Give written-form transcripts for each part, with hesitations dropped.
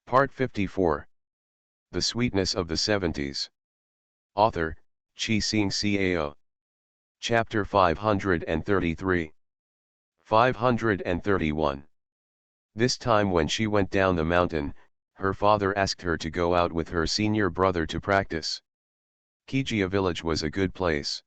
Part 54. The Sweetness of the Seventies. Author, Chi Sing Cao. Chapter 533. 531. This time when she went down the mountain, her father asked her to go out with her senior brother to practice. Kijia village was a good place.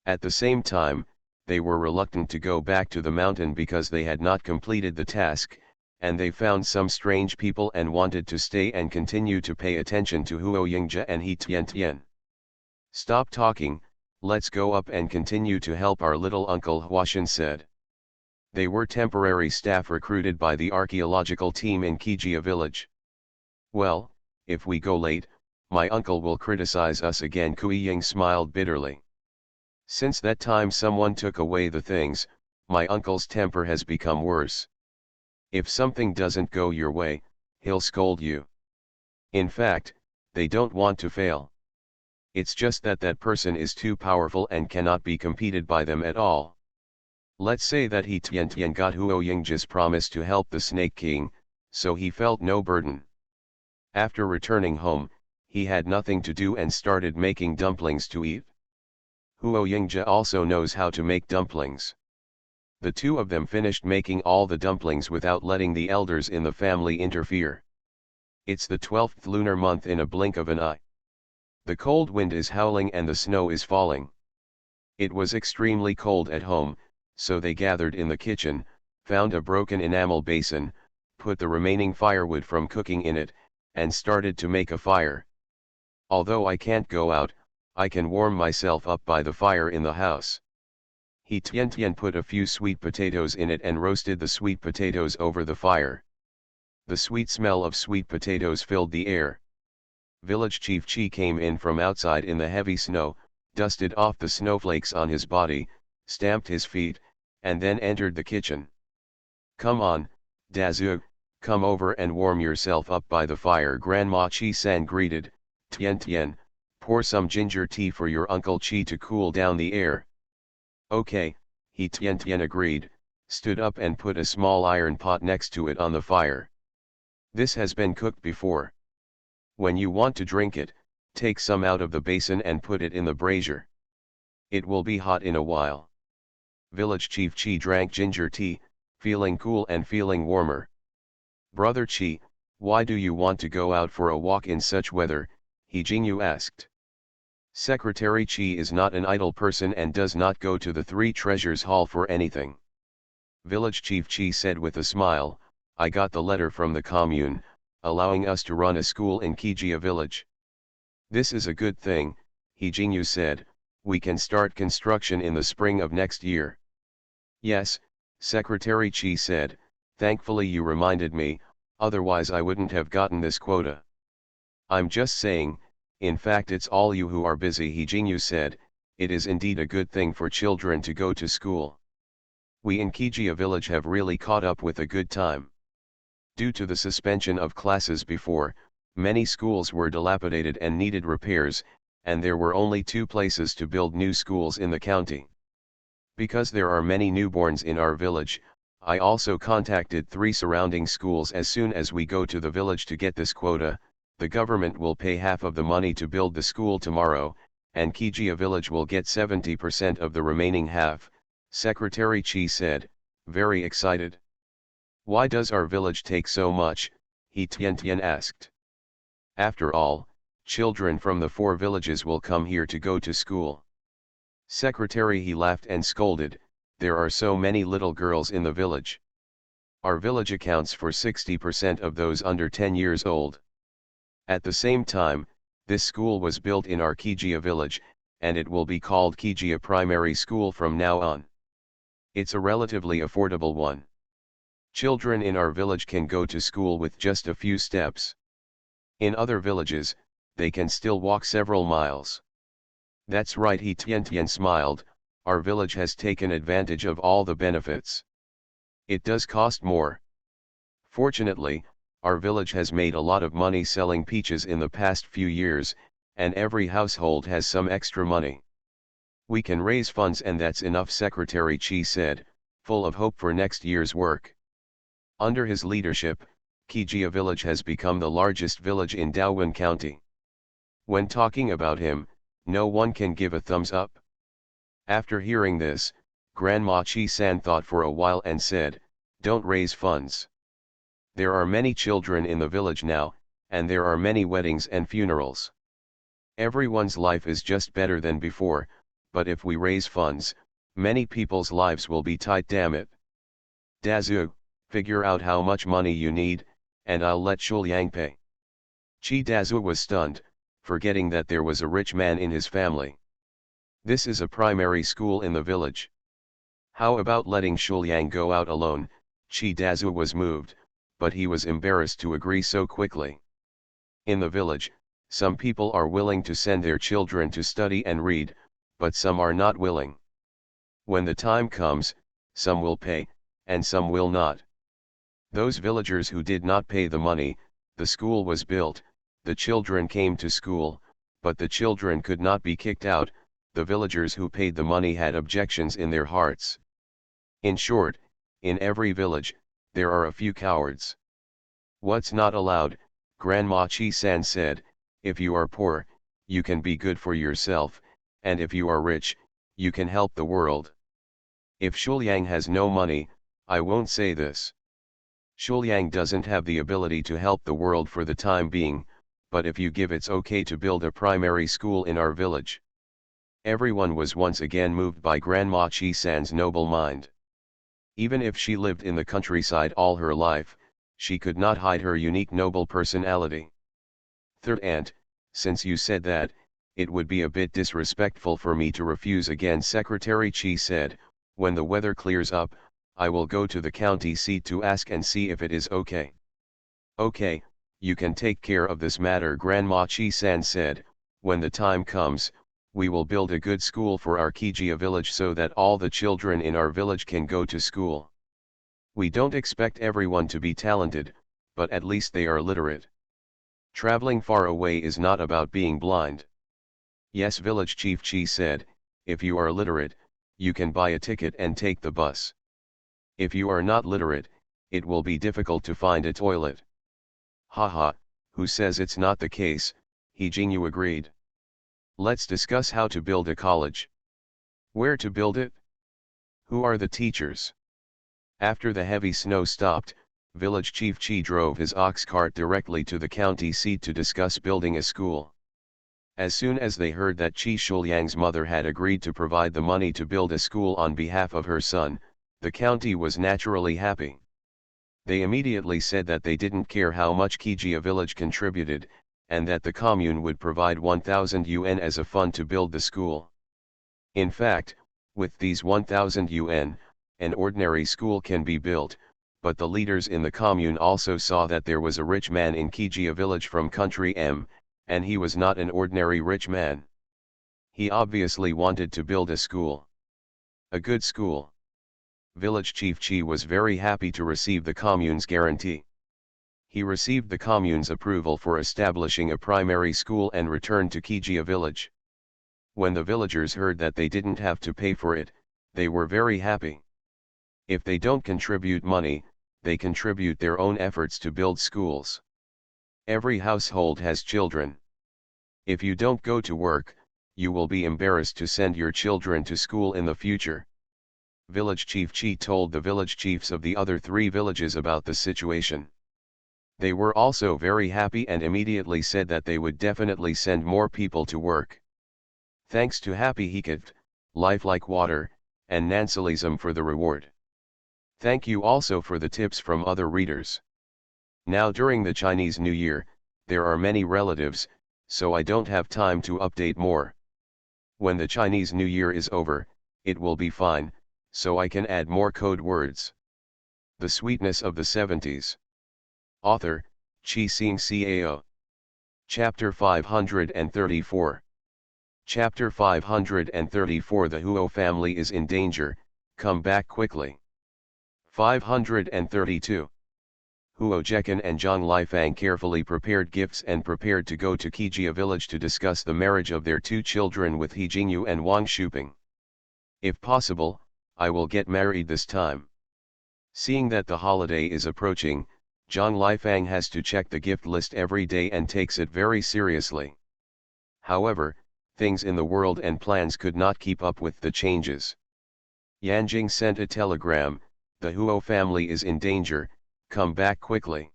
At the same time, they were reluctant to go back to the mountain because they had not completed the task, and they found some strange people and wanted to stay and continue to pay attention to Huo Yingjia and He Tian Tian. Stop talking, let's go up and continue to help our little uncle, Huashan said. They were temporary staff recruited by the archaeological team in Kijia village. Well, if we go late, my uncle will criticize us again. Kui Ying smiled bitterly. Since that time someone took away the things, my uncle's temper has become worse. If something doesn't go your way, he'll scold you. In fact, they don't want to fail. It's just that that person is too powerful and cannot be competed by them at all. Let's say that He Tian Tian got Huo Yingjia's promise to help the Snake King, so he felt no burden. After returning home, he had nothing to do and started making dumplings to eat. Huo Yingjia also knows how to make dumplings. The two of them finished making all the dumplings without letting the elders in the family interfere. It's the 12th lunar month in a blink of an eye. The cold wind is howling and the snow is falling. It was extremely cold at home, so they gathered in the kitchen, found a broken enamel basin, put the remaining firewood from cooking in it, and started to make a fire. Although I can't go out, I can warm myself up by the fire in the house. He Tian Tian put a few sweet potatoes in it and roasted the sweet potatoes over the fire. The sweet smell of sweet potatoes filled the air. Village Chief Chi came in from outside in the heavy snow, dusted off the snowflakes on his body, stamped his feet, and then entered the kitchen. Come on, Dazu, come over and warm yourself up by the fire. Grandma Chi San greeted. Tian Tian, pour some ginger tea for your Uncle Chi to cool down the air. Okay, He Tian Tian agreed, stood up and put a small iron pot next to it on the fire. This has been cooked before. When you want to drink it, take some out of the basin and put it in the brazier. It will be hot in a while. Village Chief Chi drank ginger tea, feeling cool and feeling warmer. Brother Chi, why do you want to go out for a walk in such weather? He Jingyu asked. Secretary Chi is not an idle person and does not go to the Three Treasures Hall for anything. Village Chief Chi said with a smile, I got the letter from the commune, allowing us to run a school in Kijia village. This is a good thing, He Jingyu said, we can start construction in the spring of next year. Yes, Secretary Chi said, thankfully you reminded me, otherwise I wouldn't have gotten this quota. I'm just saying, in fact it's all you who are busy. He Jingyu said, it is indeed a good thing for children to go to school. We in Kijia village have really caught up with a good time. Due to the suspension of classes before, many schools were dilapidated and needed repairs, and there were only 2 places to build new schools in the county. Because there are many newborns in our village, I also contacted 3 surrounding schools. As soon as we go to the village to get this quota, the government will pay half of the money to build the school tomorrow, and Kijia village will get 70% of the remaining half, Secretary Chi said, very excited. Why does our village take so much? He Tian Tian asked. After all, children from the 4 villages will come here to go to school. Secretary He laughed and scolded, there are so many little girls in the village. Our village accounts for 60% of those under 10 years old. At the same time, this school was built in our Kijia village, and it will be called Kijia Primary School from now on. It's a relatively affordable one. Children in our village can go to school with just a few steps. In other villages, they can still walk several miles. That's right, He Tian Tian smiled, our village has taken advantage of all the benefits. It does cost more. Fortunately, our village has made a lot of money selling peaches in the past few years, and every household has some extra money. We can raise funds and that's enough, Secretary Chi said, full of hope for next year's work. Under his leadership, Kijia village has become the largest village in Daowen County. When talking about him, no one can give a thumbs up. After hearing this, Grandma Chi-san thought for a while and said, "Don't raise funds. There are many children in the village now, and there are many weddings and funerals. Everyone's life is just better than before, but if we raise funds, many people's lives will be tight, damn it. Dazu, figure out how much money you need, and I'll let Shuliang pay." Chi Dazu was stunned, forgetting that there was a rich man in his family. This is a primary school in the village. How about letting Shuliang go out alone? Chi Dazu was moved, but he was embarrassed to agree so quickly. In the village, some people are willing to send their children to study and read, but some are not willing. When the time comes, some will pay, and some will not. Those villagers who did not pay the money, the school was built, the children came to school, but the children could not be kicked out. The villagers who paid the money had objections in their hearts. In short, in every village, there are a few cowards. What's not allowed, Grandma Chi-san said, if you are poor, you can be good for yourself, and if you are rich, you can help the world. If Shuliang has no money, I won't say this. Shuliang doesn't have the ability to help the world for the time being, but if you give, it's okay to build a primary school in our village. Everyone was once again moved by Grandma Chi-san's noble mind. Even if she lived in the countryside all her life, she could not hide her unique noble personality. Third aunt, since you said that, it would be a bit disrespectful for me to refuse again, Secretary Chi said. When the weather clears up, I will go to the county seat to ask and see if it is okay. Okay, you can take care of this matter, Grandma Chi-san said. When the time comes, we will build a good school for our Kijia village so that all the children in our village can go to school. We don't expect everyone to be talented, but at least they are literate. Traveling far away is not about being blind. Yes, Village Chief Chi said, if you are literate, you can buy a ticket and take the bus. If you are not literate, it will be difficult to find a toilet. Haha, who says it's not the case? He Jingyu agreed. Let's discuss how to build a college. Where to build it? Who are the teachers? After the heavy snow stopped, Village Chief Chi drove his ox cart directly to the county seat to discuss building a school. As soon as they heard that Chi Shuliang's mother had agreed to provide the money to build a school on behalf of her son, the county was naturally happy. They immediately said that they didn't care how much Kijia village contributed, and that the commune would provide 1,000 yuan as a fund to build the school. In fact, with these 1,000 yuan, an ordinary school can be built, but the leaders in the commune also saw that there was a rich man in Kijia village from country M, and he was not an ordinary rich man. He obviously wanted to build a school. A good school. Village Chief Chi was very happy to receive the commune's guarantee. He received the commune's approval for establishing a primary school and returned to Kijia village. When the villagers heard that they didn't have to pay for it, they were very happy. If they don't contribute money, they contribute their own efforts to build schools. Every household has children. If you don't go to work, you will be embarrassed to send your children to school in the future. Village Chief Chi told the village chiefs of the other 3 villages about the situation. They were also very happy and immediately said that they would definitely send more people to work. Thanks to Happy Hikit, Life Like Water, and Nansalism for the reward. Thank you also for the tips from other readers. Now during the Chinese New Year, there are many relatives, so I don't have time to update more. When the Chinese New Year is over, it will be fine, so I can add more code words. The Sweetness of the 70s. Author, Chi Sing Cao. Chapter 534. Chapter 534. The Huo family is in danger, come back quickly. 532. Huo Jekan and Zhang Lifang carefully prepared gifts and prepared to go to Kijia village to discuss the marriage of their 2 children with He Jingyu and Wang Shuping. If possible, I will get married this time. Seeing that the holiday is approaching, Zhang Lifang has to check the gift list every day and takes it very seriously. However, things in the world and plans could not keep up with the changes. Yanjing sent a telegram, "The Huo family is in danger, come back quickly."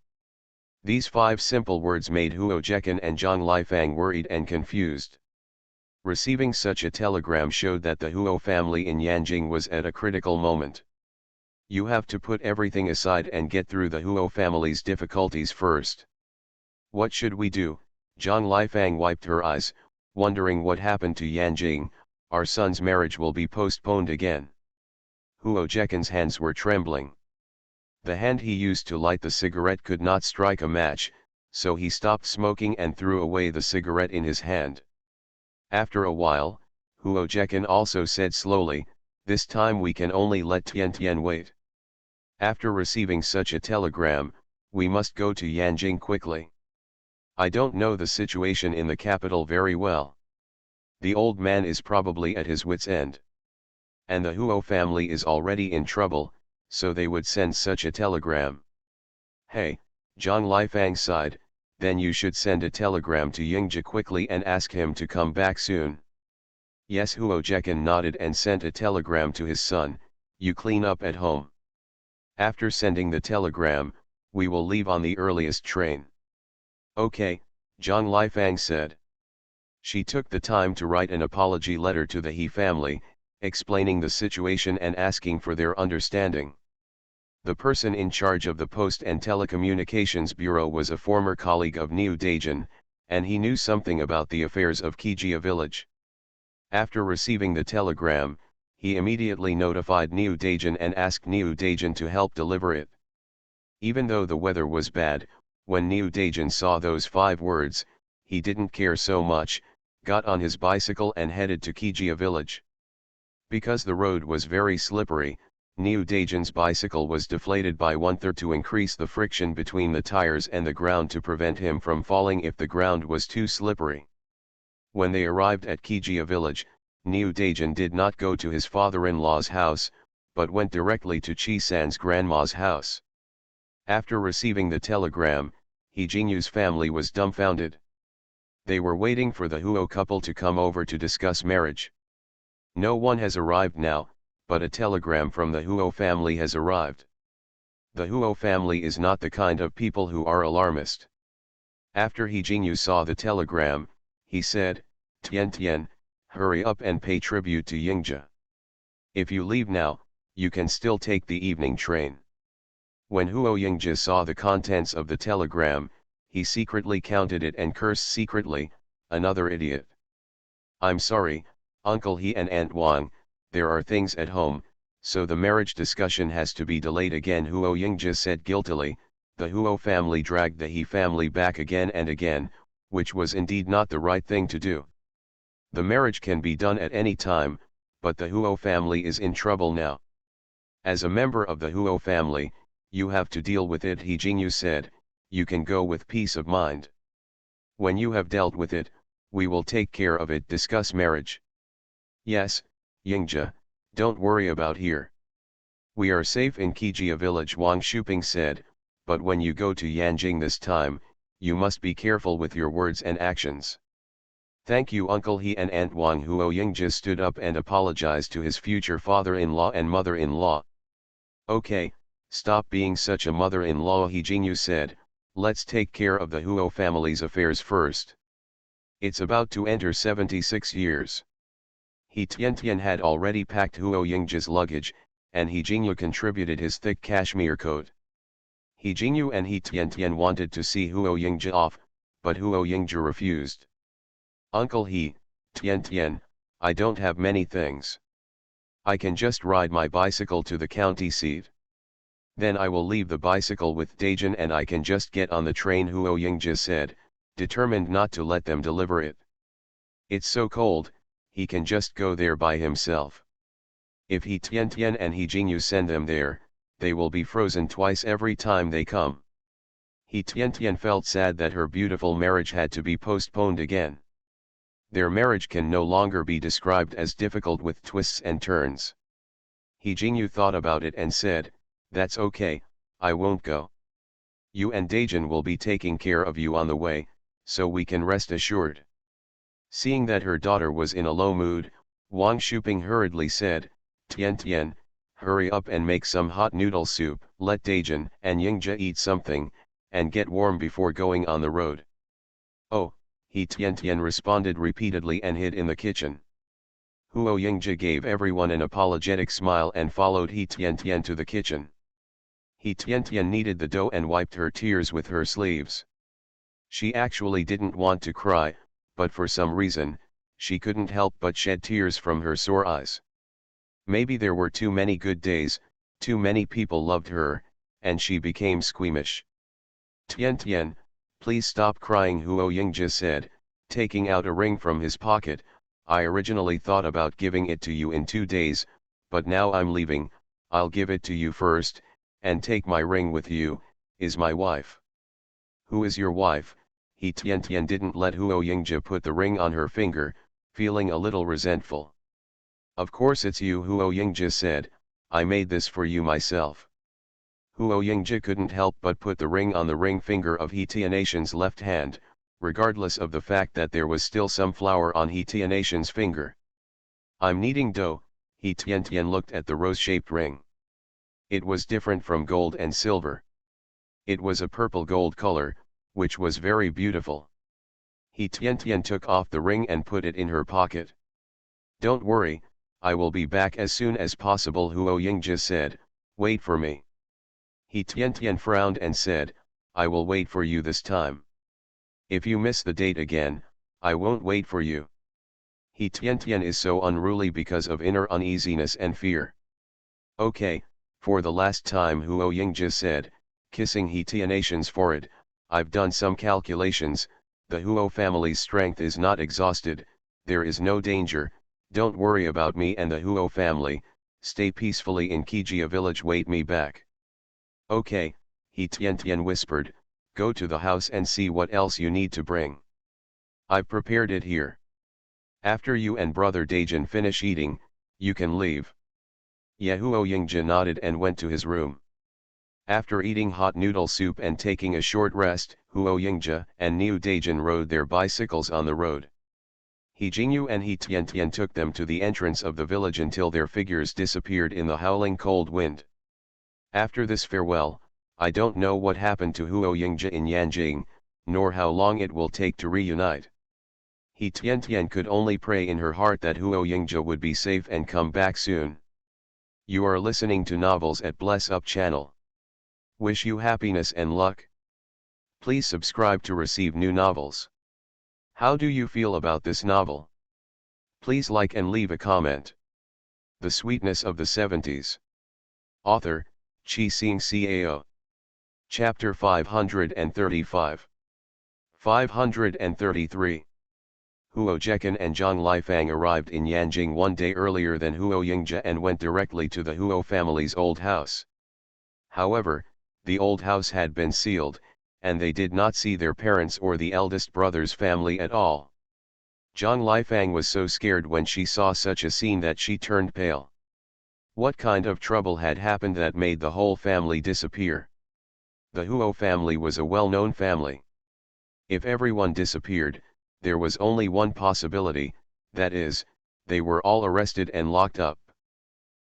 These 5 simple words made Huo Jekan and Zhang Lifang worried and confused. Receiving such a telegram showed that the Huo family in Yanjing was at a critical moment. You have to put everything aside and get through the Huo family's difficulties first. What should we do? Zhang Lifang wiped her eyes, wondering what happened to Yanjing. Our son's marriage will be postponed again. Huo Jekan's hands were trembling. The hand he used to light the cigarette could not strike a match, so he stopped smoking and threw away the cigarette in his hand. After a while, Huo Jekan also said slowly, "This time we can only let Tian Tian wait. After receiving such a telegram, we must go to Yanjing quickly. I don't know the situation in the capital very well. The old man is probably at his wit's end. And the Huo family is already in trouble, so they would send such a telegram." "Hey," Zhang Lifang sighed, "then you should send a telegram to Yingzhi quickly and ask him to come back soon." Yes, Huo Jekan nodded and sent a telegram to his son, "You clean up at home. After sending the telegram, we will leave on the earliest train." "Okay," Zhang Lifang said. She took the time to write an apology letter to the He family, explaining the situation and asking for their understanding. The person in charge of the Post and Telecommunications Bureau was a former colleague of Niu Daijin, and he knew something about the affairs of Kijia village. After receiving the telegram, he immediately notified Niu Daijin and asked Niu Daijin to help deliver it. Even though the weather was bad, when Niu Daijin saw those 5 words, he didn't care so much, got on his bicycle and headed to Kijia village. Because the road was very slippery, Niu Daijin's bicycle was deflated by 1/3 to increase the friction between the tires and the ground to prevent him from falling if the ground was too slippery. When they arrived at Kijia village, Niu Daijin did not go to his father-in-law's house, but went directly to Chi-san's grandma's house. After receiving the telegram, He Jingyu's family was dumbfounded. They were waiting for the Huo couple to come over to discuss marriage. No one has arrived now, but a telegram from the Huo family has arrived. The Huo family is not the kind of people who are alarmist. After He Jingyu saw the telegram, he said, "Tian Tian, hurry up and pay tribute to Yingzhi. If you leave now, you can still take the evening train." When Huo Yingzhi saw the contents of the telegram, he secretly counted it and cursed secretly, "Another idiot. I'm sorry, Uncle He and Aunt Wang, there are things at home, so the marriage discussion has to be delayed again." Huo Yingzhi said guiltily. The Huo family dragged the He family back again and again, which was indeed not the right thing to do. The marriage can be done at any time, but the Huo family is in trouble now. As a member of the Huo family, you have to deal with it, He Jingyu said. "You can go with peace of mind. When you have dealt with it, we will take care of it." Discuss marriage. "Yes, Yingzhi, don't worry about here. We are safe in Kijia village," Wang Shuping said, "but when you go to Yanjing this time, you must be careful with your words and actions." "Thank you, Uncle He and Aunt Wang." Huo Yingzhi stood up and apologized to his future father-in-law and mother-in-law. "Okay, stop being such a mother-in-law," He Jingyu said, "let's take care of the Huo family's affairs first. It's about to enter 76 years. He Tiantian had already packed Huo Yingzhi's luggage, and He Jingyu contributed his thick cashmere coat. He Jingyu and He Tiantian wanted to see Huo Yingzhi off, but Huo Yingzhi refused. "Uncle He, Tiantian, I don't have many things. I can just ride my bicycle to the county seat. Then I will leave the bicycle with Daijin and I can just get on the train," Huo Yingzhi said, determined not to let them deliver it. "It's so cold, he can just go there by himself. If He Tiantian and He Jingyu send them there, they will be frozen twice every time they come." He Tiantian felt sad that her beautiful marriage had to be postponed again. Their marriage can no longer be described as difficult with twists and turns. He Jingyu thought about it and said, "That's okay, I won't go. You and Daejin will be taking care of you on the way, so we can rest assured. Seeing that her daughter was in a low mood, Wang Shuping hurriedly said, Tian Tian, hurry up and make some hot noodle soup, let Daejin and Yingja eat something, and get warm before going on the road. Oh, he Tian Tian responded repeatedly and hid in the kitchen. Huo Yingja gave everyone an apologetic smile and followed He Tian Tian to the kitchen. He Tian Tian kneaded the dough and wiped her tears with her sleeves. She actually didn't want to cry, but for some reason, she couldn't help but shed tears from her sore eyes. Maybe there were too many good days, too many people loved her, and she became squeamish. Tian Tian, please stop crying, Huo Yingja said, taking out a ring from his pocket. I originally thought about giving it to you in 2 days, but now I'm leaving, I'll give it to you first, and take my ring with you. Is my wife? Who is your wife? He Tian Tian didn't let Huo Yingja put the ring on her finger, feeling a little resentful. Of course it's you, Huo Yingja said, I made this for you myself. Huo Yingja couldn't help but put the ring on the ring finger of He Tianatian's left hand, regardless of the fact that there was still some flour on He Tianatian's finger. I'm kneading dough. He Tian Tian looked at the rose-shaped ring. It was different from gold and silver. It was a purple gold color, which was very beautiful. He Tian Tian took off the ring and put it in her pocket. Don't worry, I will be back as soon as possible, Huo Yingja said, wait for me. He Tian Tian frowned and said, I will wait for you this time. If you miss the date again, I won't wait for you. He Tian Tian is so unruly because of inner uneasiness and fear. Okay, for the last time, Huo Yingja said, kissing He Tianatian's forehead, I've done some calculations, the Huo family's strength is not exhausted, there is no danger, don't worry about me and the Huo family, stay peacefully in Kijia village, wait me back. Okay, He Tian Tian whispered, go to the house and see what else you need to bring. I've prepared it here. After you and brother Daejin finish eating, you can leave. Huo Yingja nodded and went to his room. After eating hot noodle soup and taking a short rest, Huo Yingja and Niu Daejin rode their bicycles on the road. He Jingyu and He Tian Tian took them to the entrance of the village until their figures disappeared in the howling cold wind. After this farewell, I don't know what happened to Huo Yingja in Yanjing, nor how long it will take to reunite. He Tian Tian could only pray in her heart that Huo Yingja would be safe and come back soon. You are listening to Novels at Bless Up channel. Wish you happiness and luck. Please subscribe to receive new novels. How do you feel about this novel? Please like and leave a comment. The Sweetness of the 70s. Author, Chi Sing Cao. Chapter 535. 533. Huo Jekan and Zhang Lifang arrived in Yanjing one day earlier than Huo Yingja and went directly to the Huo family's old house. However, the old house had been sealed, and they did not see their parents or the eldest brother's family at all. Zhang Lifang was so scared when she saw such a scene that she turned pale. What kind of trouble had happened that made the whole family disappear? The Huo family was a well-known family. If everyone disappeared, there was only one possibility, that is, they were all arrested and locked up.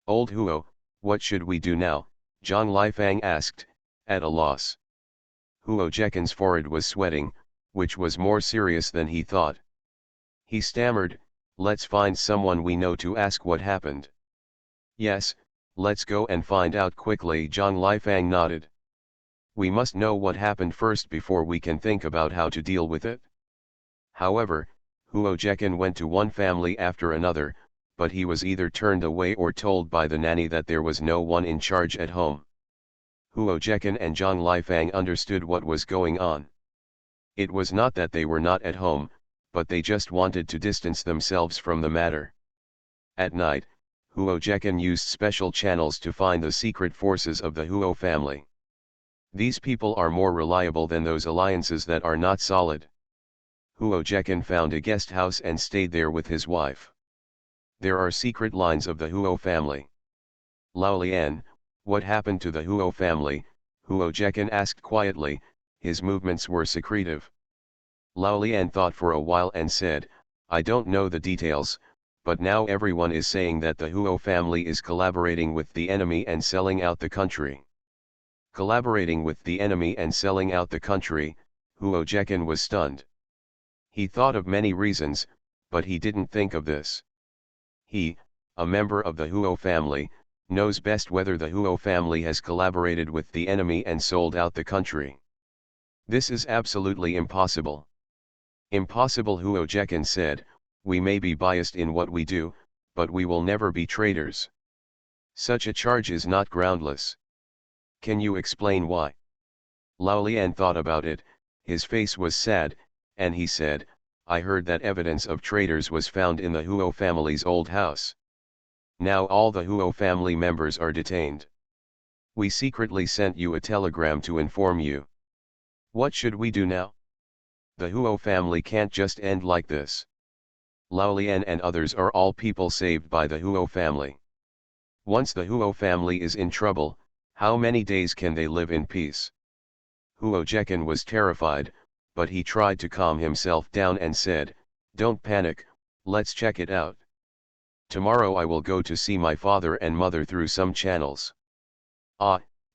Old Huo, what should we do now? Zhang Lifang asked, at a loss. Huo Jekan's forehead was sweating, which was more serious than he thought. He stammered, let's find someone we know to ask what happened. Yes, let's go and find out quickly, Zhang Lifang nodded. We must know what happened first before we can think about how to deal with it. However, Huo Jekan went to one family after another, but he was either turned away or told by the nanny that there was no one in charge at home. Huo Jekan and Zhang Lifang understood what was going on. It was not that they were not at home, but they just wanted to distance themselves from the matter. At night, Huo Jekan used special channels to find the secret forces of the Huo family. These people are more reliable than those alliances that are not solid. Huo Jekan found a guest house and stayed there with his wife. There are secret lines of the Huo family. Lao Lian, what happened to the Huo family? Huo Jekan asked quietly, his movements were secretive. Lao Lian thought for a while and said, I don't know the details, but now everyone is saying that the Huo family is collaborating with the enemy and selling out the country. Collaborating with the enemy and selling out the country, Huo Jekan was stunned. He thought of many reasons, but he didn't think of this. He, a member of the Huo family, knows best whether the Huo family has collaborated with the enemy and sold out the country. This is absolutely impossible. Impossible, Huo Jekan said. We may be biased in what we do, but we will never be traitors. Such a charge is not groundless. Can you explain why? Lao Lian thought about it, his face was sad, and he said, I heard that evidence of traitors was found in the Huo family's old house. Now all the Huo family members are detained. We secretly sent you a telegram to inform you. What should we do now? The Huo family can't just end like this. Lao Lian and others are all people saved by the Huo family. Once the Huo family is in trouble, how many days can they live in peace? Huo Jekan was terrified, but he tried to calm himself down and said, Don't panic, let's check it out. Tomorrow I will go to see my father and mother through some channels.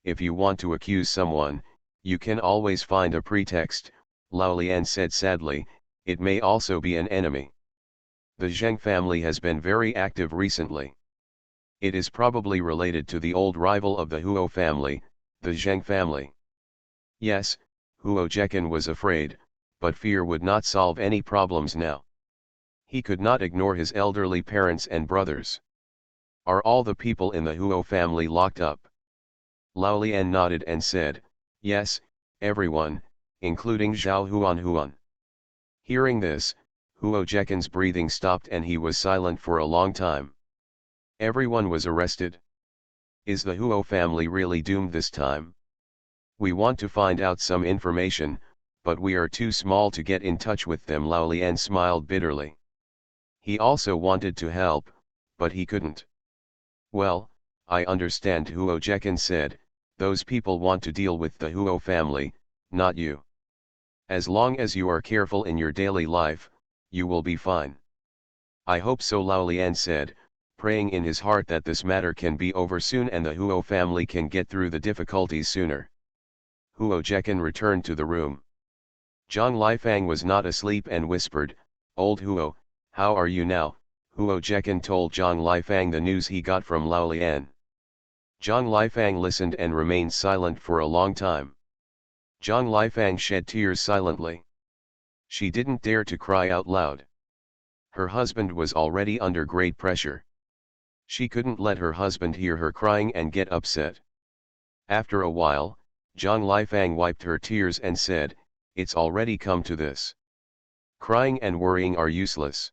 If you want to accuse someone, you can always find a pretext, Lao Lian said sadly, it may also be an enemy. The Zheng family has been very active recently. It is probably related to the old rival of the Huo family, the Zheng family. Yes, Huo Jekan was afraid, but fear would not solve any problems now. He could not ignore his elderly parents and brothers. Are all the people in the Huo family locked up? Lao Lian nodded and said, Yes, everyone, including Zhao Huan. Hearing this, Huo Jekan's breathing stopped and he was silent for a long time. Everyone was arrested. Is the Huo family really doomed this time? We want to find out some information, but we are too small to get in touch with them. Lao Lian smiled bitterly. He also wanted to help, but he couldn't. Well, I understand, Huo Jekan said, those people want to deal with the Huo family, not you. As long as you are careful in your daily life, you will be fine. I hope so, Lao Lian said, praying in his heart that this matter can be over soon and the Huo family can get through the difficulties sooner. Huo Jekan returned to the room. Zhang Lifang was not asleep and whispered, Old Huo, how are you now? Huo Jekan told Zhang Lifang the news he got from Lao Lian. Zhang Lifang listened and remained silent for a long time. Zhang Lifang shed tears silently. She didn't dare to cry out loud. Her husband was already under great pressure. She couldn't let her husband hear her crying and get upset. After a while, Zhang Lifang wiped her tears and said, It's already come to this. Crying and worrying are useless.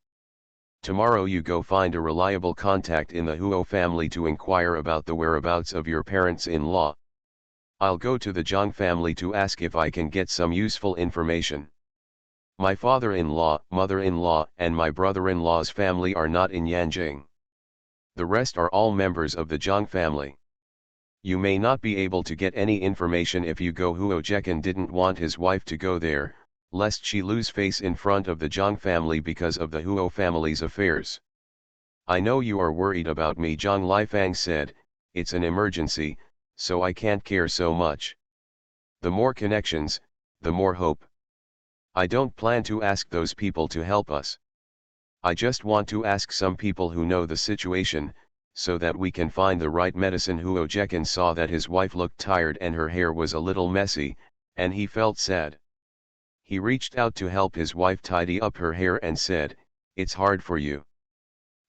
Tomorrow you go find a reliable contact in the Huo family to inquire about the whereabouts of your parents-in-law. I'll go to the Zhang family to ask if I can get some useful information. My father-in-law, mother-in-law, and my brother-in-law's family are not in Yanjing. The rest are all members of the Zhang family. You may not be able to get any information if you go. Huo Jekan didn't want his wife to go there, lest she lose face in front of the Zhang family because of the Huo family's affairs. I know you are worried about me, Zhang Lifang said, it's an emergency, so I can't care so much. The more connections, the more hope. I don't plan to ask those people to help us. I just want to ask some people who know the situation, so that we can find the right medicine. Huo Jekan saw that his wife looked tired and her hair was a little messy, and he felt sad. He reached out to help his wife tidy up her hair and said, It's hard for you.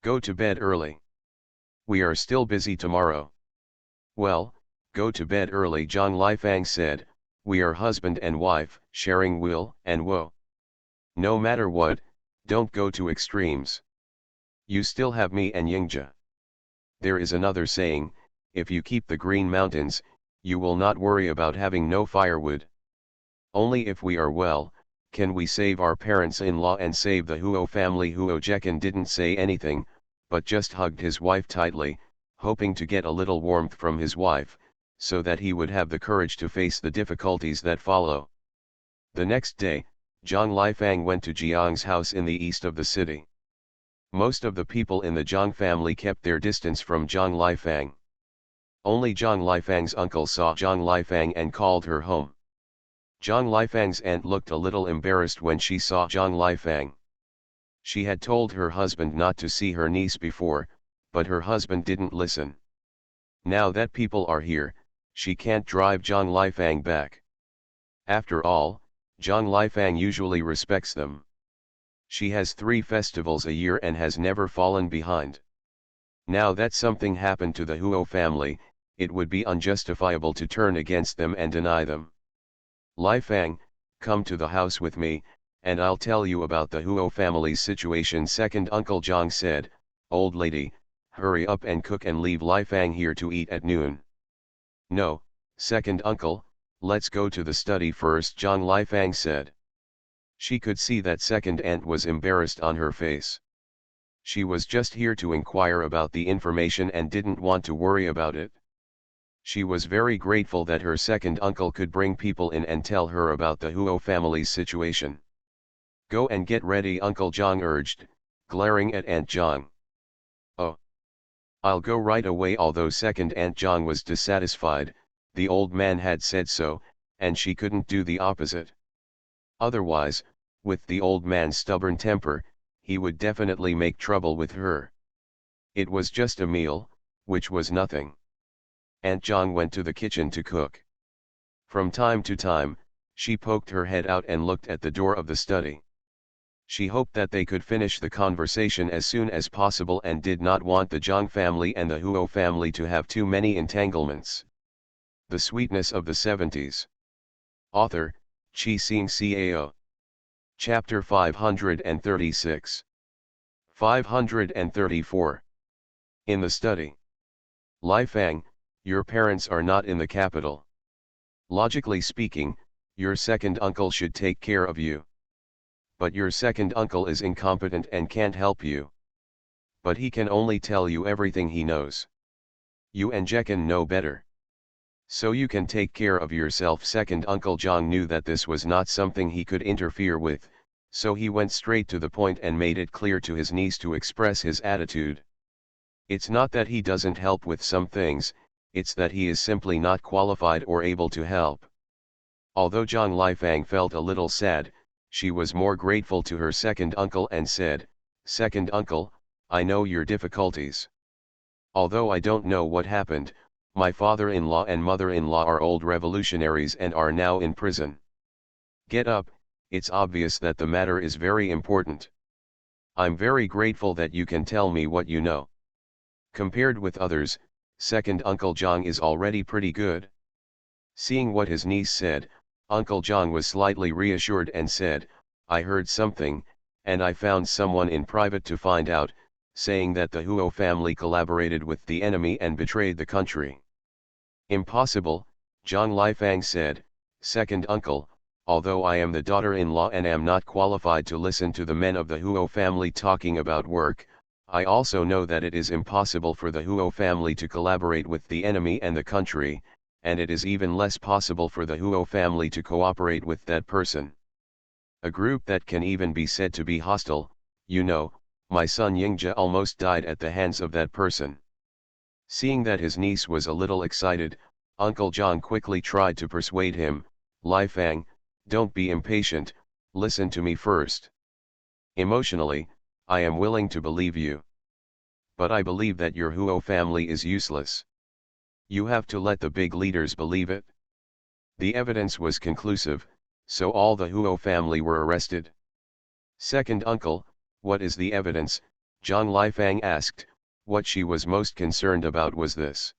Go to bed early. We are still busy tomorrow. Well, go to bed early, Zhang Lifang said, we are husband and wife, sharing will and woe. No matter what, don't go to extremes. You still have me and Yingzha. There is another saying, if you keep the green mountains, you will not worry about having no firewood. Only if we are well, can we save our parents-in-law and save the Huo family. Huo Jekan didn't say anything, but just hugged his wife tightly, hoping to get a little warmth from his wife, so that he would have the courage to face the difficulties that follow. The next day, Zhang Lifang went to Jiang's house in the east of the city. Most of the people in the Zhang family kept their distance from Zhang Lifang. Only Zhang Lifang's uncle saw Zhang Lifang and called her home. Zhang Lifang's aunt looked a little embarrassed when she saw Zhang Lifang. She had told her husband not to see her niece before, but her husband didn't listen. Now that people are here, she can't drive Zhang Lifang back. After all, Zhang Lifang usually respects them. She has 3 festivals a year and has never fallen behind. Now that something happened to the Huo family, it would be unjustifiable to turn against them and deny them. Lifang, come to the house with me, and I'll tell you about the Huo family's situation. Second Uncle Zhang said, "Old lady, hurry up and cook and leave Lifang here to eat at noon." "No, second uncle, let's go to the study first," Zhang Lifang said. She could see that second aunt was embarrassed on her face. She was just here to inquire about the information and didn't want to worry about it. She was very grateful that her second uncle could bring people in and tell her about the Huo family's situation. "Go and get ready," Uncle Zhang urged, glaring at Aunt Zhang. "Oh, I'll go right away." Although second Aunt Zhang was dissatisfied, the old man had said so, and she couldn't do the opposite. Otherwise, with the old man's stubborn temper, he would definitely make trouble with her. It was just a meal, which was nothing. Aunt Zhang went to the kitchen to cook. From time to time, she poked her head out and looked at the door of the study. She hoped that they could finish the conversation as soon as possible and did not want the Zhang family and the Huo family to have too many entanglements. The Sweetness of the 70s. Author, Qi Xing Cao. Chapter 536. 534. In the study. Lifang, your parents are not in the capital. Logically speaking, your second uncle should take care of you. But your second uncle is incompetent and can't help you. But he can only tell you everything he knows. You and Jekan know better. So you can take care of yourself. Second Uncle Zhang knew that this was not something he could interfere with, so he went straight to the point and made it clear to his niece to express his attitude. It's not that he doesn't help with some things, it's that he is simply not qualified or able to help. Although Zhang Lifang felt a little sad, she was more grateful to her second uncle and said, "Second uncle, I know your difficulties. Although I don't know what happened, my father-in-law and mother-in-law are old revolutionaries and are now in prison. Get up, it's obvious that the matter is very important. I'm very grateful that you can tell me what you know." Compared with others, second Uncle Zhang is already pretty good. Seeing what his niece said, Uncle Zhang was slightly reassured and said, "I heard something, and I found someone in private to find out, saying that the Huo family collaborated with the enemy and betrayed the country." "Impossible," Zhang Lifang said, "Second uncle, although I am the daughter-in-law and am not qualified to listen to the men of the Huo family talking about work, I also know that it is impossible for the Huo family to collaborate with the enemy and the country, and it is even less possible for the Huo family to cooperate with that person. A group that can even be said to be hostile, you know, my son Yingjia almost died at the hands of that person." Seeing that his niece was a little excited, Uncle Zhang quickly tried to persuade him, "Lifang, don't be impatient, listen to me first. Emotionally, I am willing to believe you. But I believe that your Huo family is useless. You have to let the big leaders believe it." The evidence was conclusive, so all the Huo family were arrested. "Second uncle, what is the evidence?" Zhang Lifang asked. What she was most concerned about was this.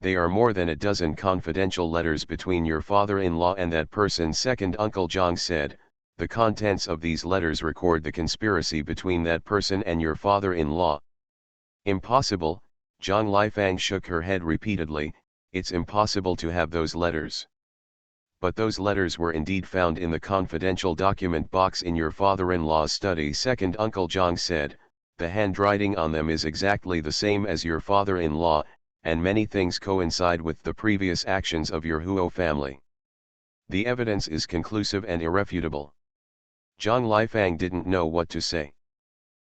"There are more than a dozen confidential letters between your father-in-law and that person," second Uncle Zhang said. "The contents of these letters record the conspiracy between that person and your father-in-law." "Impossible," Zhang Lifang shook her head repeatedly, "it's impossible to have those letters." "But those letters were indeed found in the confidential document box in your father-in-law's study," second Uncle Zhang said. "The handwriting on them is exactly the same as your father-in-law, and many things coincide with the previous actions of your Huo family. The evidence is conclusive and irrefutable. Zhang Lifang didn't know what to say.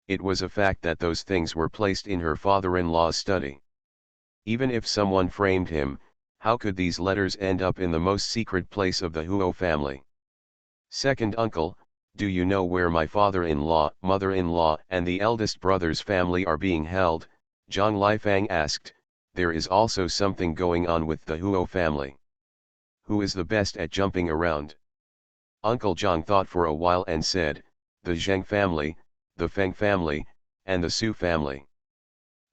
It was a fact that those things were placed in her father-in-law's study. Even if someone framed him, how could these letters end up in the most secret place of the Huo family? Second uncle, do you know where my father-in-law, mother-in-law, and the eldest brother's family are being held? Zhang Lifang asked. There is also something going on with the Huo family. Who is the best at jumping around? Uncle Zhang thought for a while and said, the Zheng family, the Feng family, and the Su family.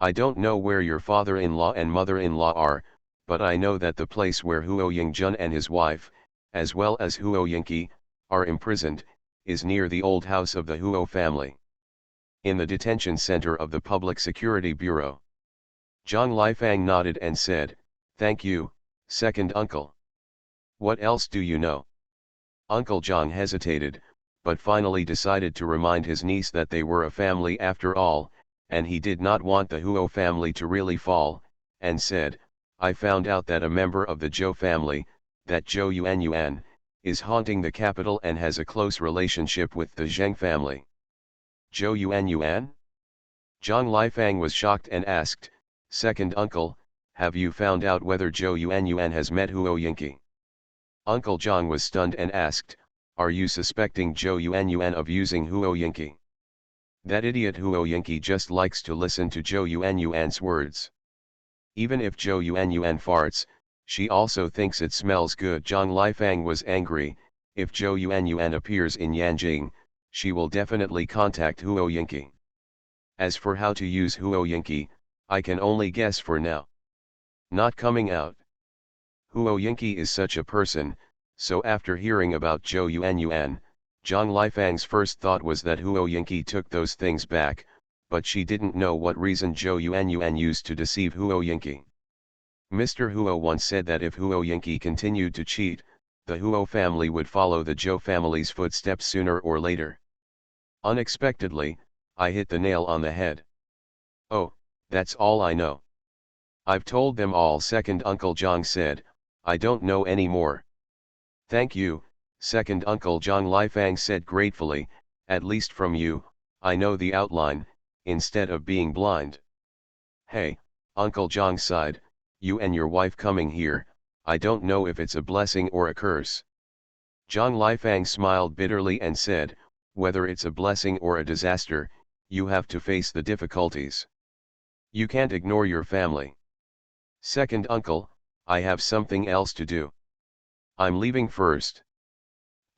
I don't know where your father-in-law and mother-in-law are, but I know that the place where Huo Yingjun and his wife, as well as Huo Yingqi, are imprisoned, is near the old house of the Huo family. In the detention center of the Public Security Bureau. Zhang Lifang nodded and said, thank you, second uncle. What else do you know? Uncle Zhang hesitated, but finally decided to remind his niece that they were a family after all, and he did not want the Huo family to really fall, and said, I found out that a member of the Zhou family, that Zhou Yuan, is haunting the capital and has a close relationship with the Zheng family. Zhou Yuan? Zhang Lifang was shocked and asked, second uncle, have you found out whether Zhou Yuan has met Huo Yingqi? Uncle Zhang was stunned and asked, are you suspecting Zhou Yuan of using Huo Yingqi? That idiot Huo Yingqi just likes to listen to Zhou Yuan's words. Even if Zhou Yuan farts, she also thinks it smells good. Zhang Lifang was angry. If Zhou Yuan appears in Yanjing, she will definitely contact Huo Yingqi. As for how to use Huo Yingqi, I can only guess for now. Not coming out. Huo Yingqi is such a person, so after hearing about Zhou Yuan, Zhang Lifang's first thought was that Huo Yingqi took those things back, but she didn't know what reason Zhou Yuan used to deceive Huo Yingqi. Mr. Huo once said that if Huo Yingqi continued to cheat, the Huo family would follow the Zhou family's footsteps sooner or later. Unexpectedly, I hit the nail on the head. Oh, that's all I know. I've told them all, second uncle Zhang said, I don't know any more. Thank you, second uncle Zhang Lifang said gratefully, at least from you, I know the outline, instead of being blind. Hey, Uncle Zhang sighed, you and your wife coming here, I don't know if it's a blessing or a curse. Zhang Lifang smiled bitterly and said, whether it's a blessing or a disaster, you have to face the difficulties. You can't ignore your family. Second uncle, I have something else to do. I'm leaving first.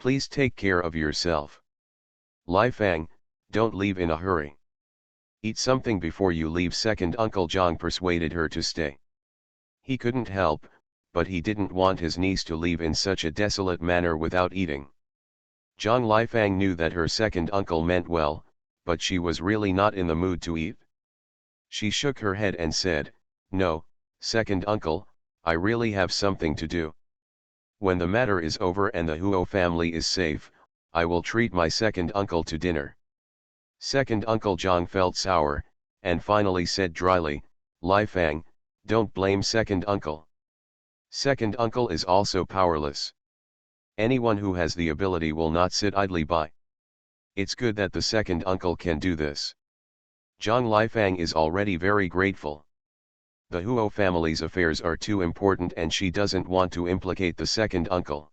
Please take care of yourself. Lifang, don't leave in a hurry. Eat something before you leave, second uncle Zhang persuaded her to stay. He couldn't help, but he didn't want his niece to leave in such a desolate manner without eating. Zhang Lifang knew that her second uncle meant well, but she was really not in the mood to eat. She shook her head and said, no, second uncle, I really have something to do. When the matter is over and the Huo family is safe, I will treat my second uncle to dinner. Second uncle Zhang felt sour, and finally said dryly, Lifang, don't blame second uncle. Second uncle is also powerless. Anyone who has the ability will not sit idly by. It's good that the second uncle can do this. Zhang Lifang is already very grateful. The Huo family's affairs are too important and she doesn't want to implicate the second uncle.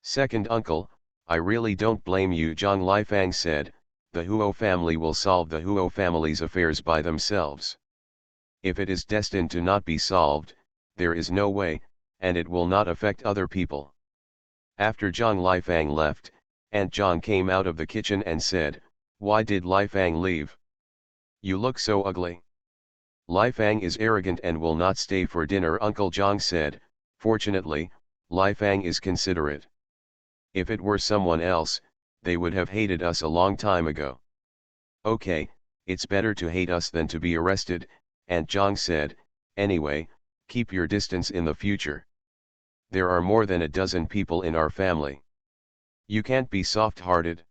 Second uncle, I really don't blame you, Zhang Lifang said, the Huo family will solve the Huo family's affairs by themselves. If it is destined to not be solved, there is no way, and it will not affect other people. After Zhang Lifang left, Aunt Zhang came out of the kitchen and said, why did Lifang leave? You look so ugly. Lifang is arrogant and will not stay for dinner, Uncle Zhang said. Fortunately, Lifang is considerate. If it were someone else, they would have hated us a long time ago. Okay, it's better to hate us than to be arrested, Aunt Zhang said. Anyway, keep your distance in the future. There are more than a dozen people in our family. You can't be soft-hearted.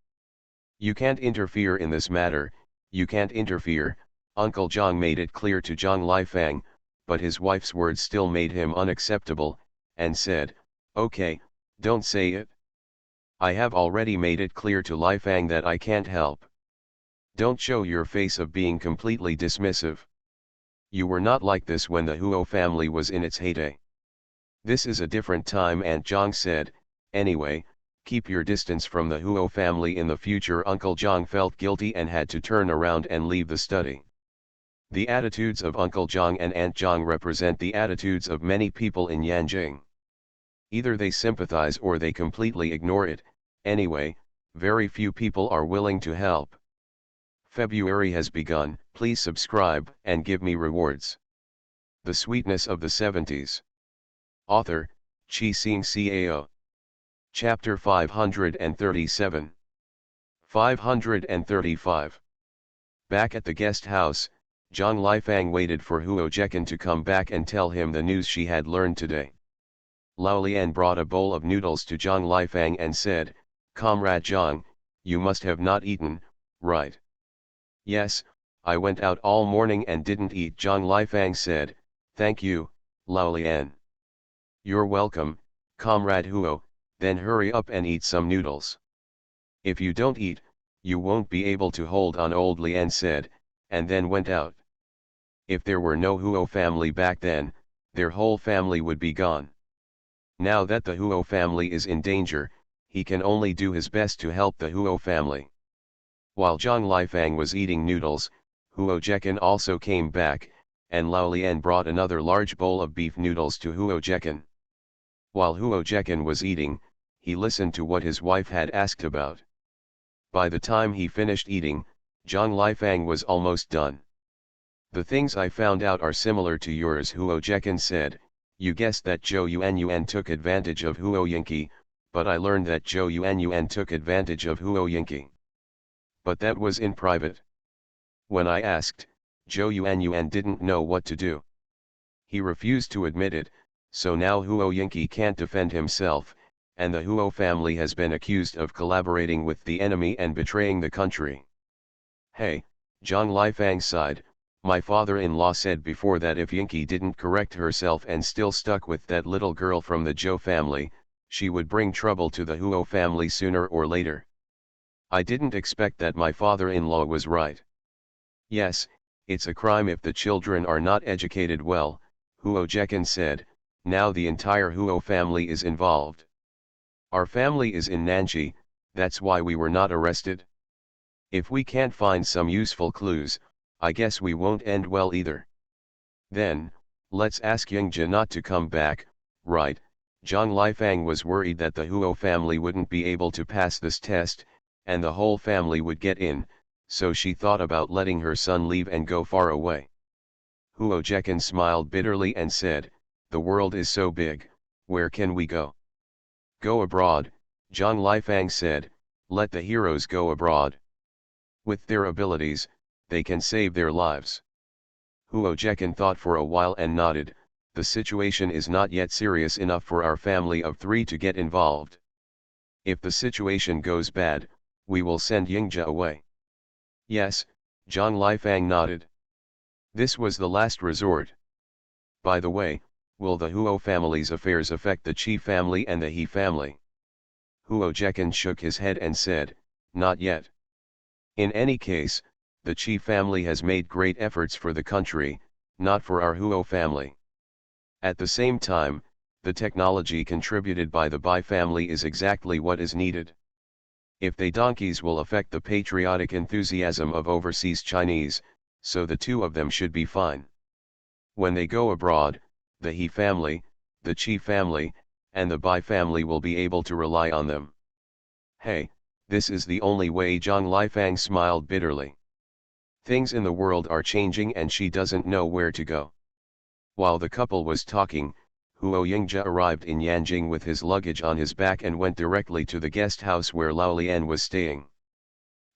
You can't interfere in this matter, you can't interfere. Uncle Zhang made it clear to Zhang Lifang, but his wife's words still made him unacceptable, and said, "Okay, don't say it. I have already made it clear to Li Fang that I can't help. Don't show your face of being completely dismissive. You were not like this when the Huo family was in its heyday. This is a different time." Aunt Zhang said, "Anyway, keep your distance from the Huo family in the future." Uncle Zhang felt guilty and had to turn around and leave the study. The attitudes of Uncle Zhang and Aunt Zhang represent the attitudes of many people in Yanjing. Either they sympathize or they completely ignore it. Anyway, very few people are willing to help. February has begun. Please subscribe and give me rewards. The Sweetness of the 70s. Author, Chi Sing Cao. Chapter 537. 535. Back at the guest house, Zhang Lifang waited for Huo Jekan to come back and tell him the news she had learned today. Lao Lian brought a bowl of noodles to Zhang Lifang and said, "Comrade Zhang, you must have not eaten, right?" "Yes, I went out all morning and didn't eat," Zhang Lifang said. "Thank you, Lao Lian." "You're welcome, Comrade Huo, then hurry up and eat some noodles. If you don't eat, you won't be able to hold on," old Lian said, and then went out. If there were no Huo family back then, their whole family would be gone. Now that the Huo family is in danger, he can only do his best to help the Huo family. While Zhang Lifang was eating noodles, Huo Jekan also came back, and Lao Lian brought another large bowl of beef noodles to Huo Jekan. While Huo Jekan was eating, he listened to what his wife had asked about. By the time he finished eating, Zhang Lifang was almost done. "The things I found out are similar to yours," Huo Jekan said. "You guessed that Zhou Yuanyuan took advantage of Huo Yingqi, but I learned that Zhou Yuanyuan took advantage of Huo Yingqi. But that was in private. When I asked, Zhou Yuanyuan didn't know what to do. He refused to admit it, so now Huo Yingqi can't defend himself, and the Huo family has been accused of collaborating with the enemy and betraying the country." "Hey," Zhang Lifang sighed, "my father-in-law said before that if Yingqi didn't correct herself and still stuck with that little girl from the Zhou family, she would bring trouble to the Huo family sooner or later. I didn't expect that my father-in-law was right. Yes, it's a crime if the children are not educated well," Huo Jekan said. "Now the entire Huo family is involved. Our family is in Nanji, that's why we were not arrested. If we can't find some useful clues, I guess we won't end well either. Then, let's ask Yingzhi not to come back, right?" Zhang Lifang was worried that the Huo family wouldn't be able to pass this test, and the whole family would get in, so she thought about letting her son leave and go far away. Huo Jekan smiled bitterly and said, "The world is so big, where can we go?" "Go abroad," Zhang Lifang said. "Let the heroes go abroad. With their abilities, they can save their lives." Huo Jekan thought for a while and nodded. "The situation is not yet serious enough for our family of 3 to get involved. If the situation goes bad, we will send Yingzhi away." "Yes," Zhang Lifang nodded. This was the last resort. "By the way, will the Huo family's affairs affect the Qi family and the He family?" Huo Jekan shook his head and said, "Not yet. In any case, the Qi family has made great efforts for the country, not for our Huo family. At the same time, the technology contributed by the Bai family is exactly what is needed. If they donkeys will affect the patriotic enthusiasm of overseas Chinese, so the two of them should be fine. When they go abroad, the He family, the Qi family, and the Bai family will be able to rely on them." "Hey, this is the only way," Zhang Lifang smiled bitterly. "Things in the world are changing and she doesn't know where to go." While the couple was talking, Huo Yingzhi arrived in Yanjing with his luggage on his back and went directly to the guest house where Lao Lian was staying.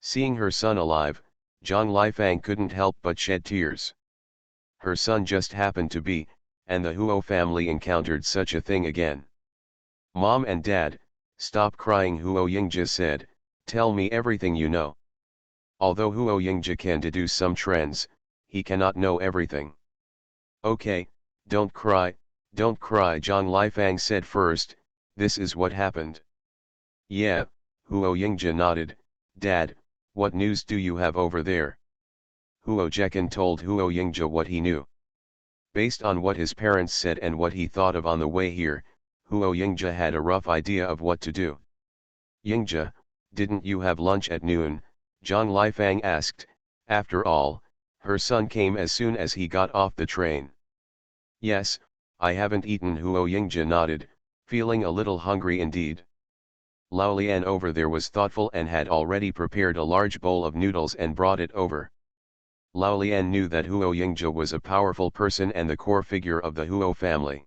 Seeing her son alive, Zhang Lifang couldn't help but shed tears. Her son just happened to be, and the Huo family encountered such a thing again. "Mom and Dad, stop crying," Huo Yingzhi said, "tell me everything you know." Although Huo Yingzhi can deduce some trends, he cannot know everything. "Okay, Don't cry, don't cry, Zhang Lifang said first. This is what happened. Yeah, Huo Yingja nodded. Dad, what news do you have over there? Huo Jekan told Huo Yingja what he knew. Based on what his parents said and what he thought of on the way here, Huo Yingja had a rough idea of what to do. Yingja, didn't you have lunch at noon? Zhang Lifang asked. After all, her son came as soon as he got off the train. Yes, I haven't eaten, Huo Yingja nodded, feeling a little hungry indeed. Lao Lian over there was thoughtful and had already prepared a large bowl of noodles and brought it over. Lao Lian knew that Huo Yingja was a powerful person and the core figure of the Huo family.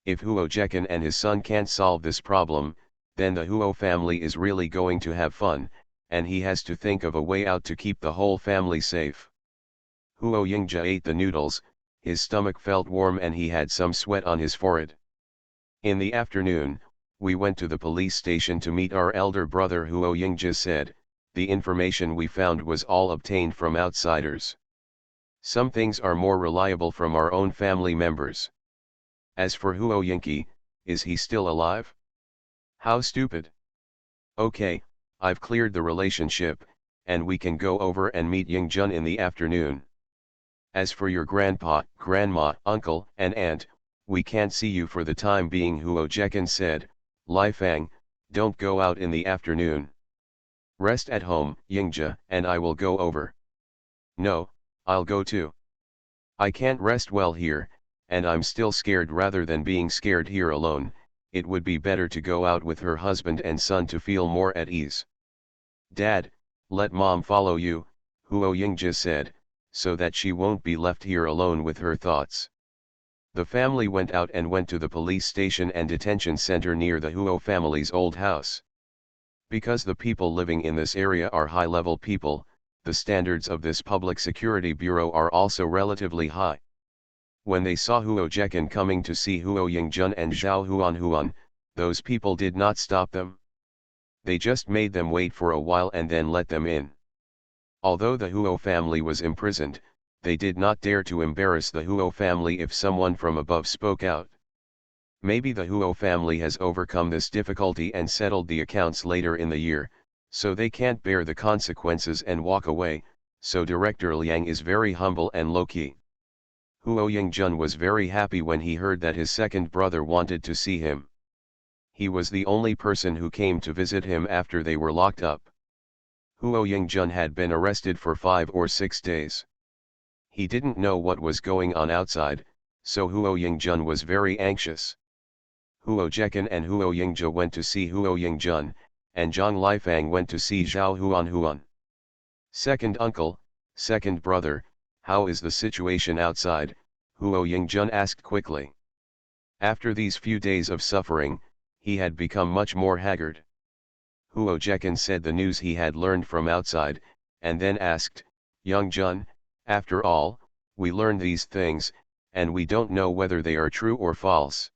If Huo Jekan and his son can't solve this problem, then the Huo family is really going to have fun, and he has to think of a way out to keep the whole family safe. Huo Yingja ate the noodles, his stomach felt warm and he had some sweat on his forehead. In the afternoon, we went to the police station to meet our elder brother, Huo Yingja said. The information we found was all obtained from outsiders. Some things are more reliable from our own family members. As for Huo Yingki, is he still alive? How stupid. Okay, I've cleared the relationship, and we can go over and meet Yingjun in the afternoon. As for your grandpa, grandma, uncle, and aunt, we can't see you for the time being, Huo Jekan said. Lifang, don't go out in the afternoon. Rest at home, Yingja, and I will go over. No, I'll go too. I can't rest well here, and I'm still scared. Rather than being scared here alone, it would be better to go out with her husband and son to feel more at ease. Dad, let mom follow you, Huo Yingja said, so that she won't be left here alone with her thoughts. The family went out and went to the police station and detention center near the Huo family's old house. Because the people living in this area are high-level people, the standards of this public security bureau are also relatively high. When they saw Huo Jekan coming to see Huo Yingjun and Zhao Huan, those people did not stop them. They just made them wait for a while and then let them in. Although the Huo family was imprisoned, they did not dare to embarrass the Huo family if someone from above spoke out. Maybe the Huo family has overcome this difficulty and settled the accounts later in the year, so they can't bear the consequences and walk away, so Director Liang is very humble and low-key. Huo Yingjun was very happy when he heard that his second brother wanted to see him. He was the only person who came to visit him after they were locked up. Huo Yingjun had been arrested for 5 or 6 days. He didn't know what was going on outside, so Huo Yingjun was very anxious. Huo Jekan and Huo Yingja went to see Huo Yingjun, and Zhang Lifang went to see Zhao Huan. Second uncle, second brother, how is the situation outside? Huo Yingjun asked quickly. After these few days of suffering, he had become much more haggard. Huo Jekan said the news he had learned from outside, and then asked, Yingjun, after all, we learned these things, and we don't know whether they are true or false.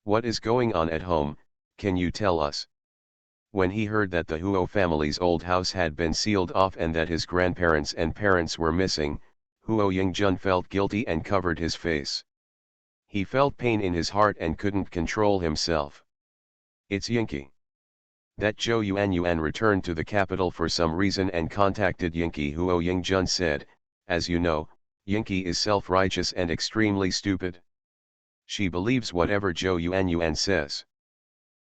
What is going on at home, can you tell us? When he heard that the Huo family's old house had been sealed off and that his grandparents and parents were missing, Huo Yingjun felt guilty and covered his face. He felt pain in his heart and couldn't control himself. It's Yinki. That Zhou Yuan returned to the capital for some reason and contacted Yinki, Huo Yingjun said. As you know, Yinki is self-righteous and extremely stupid. She believes whatever Zhou Yuan says.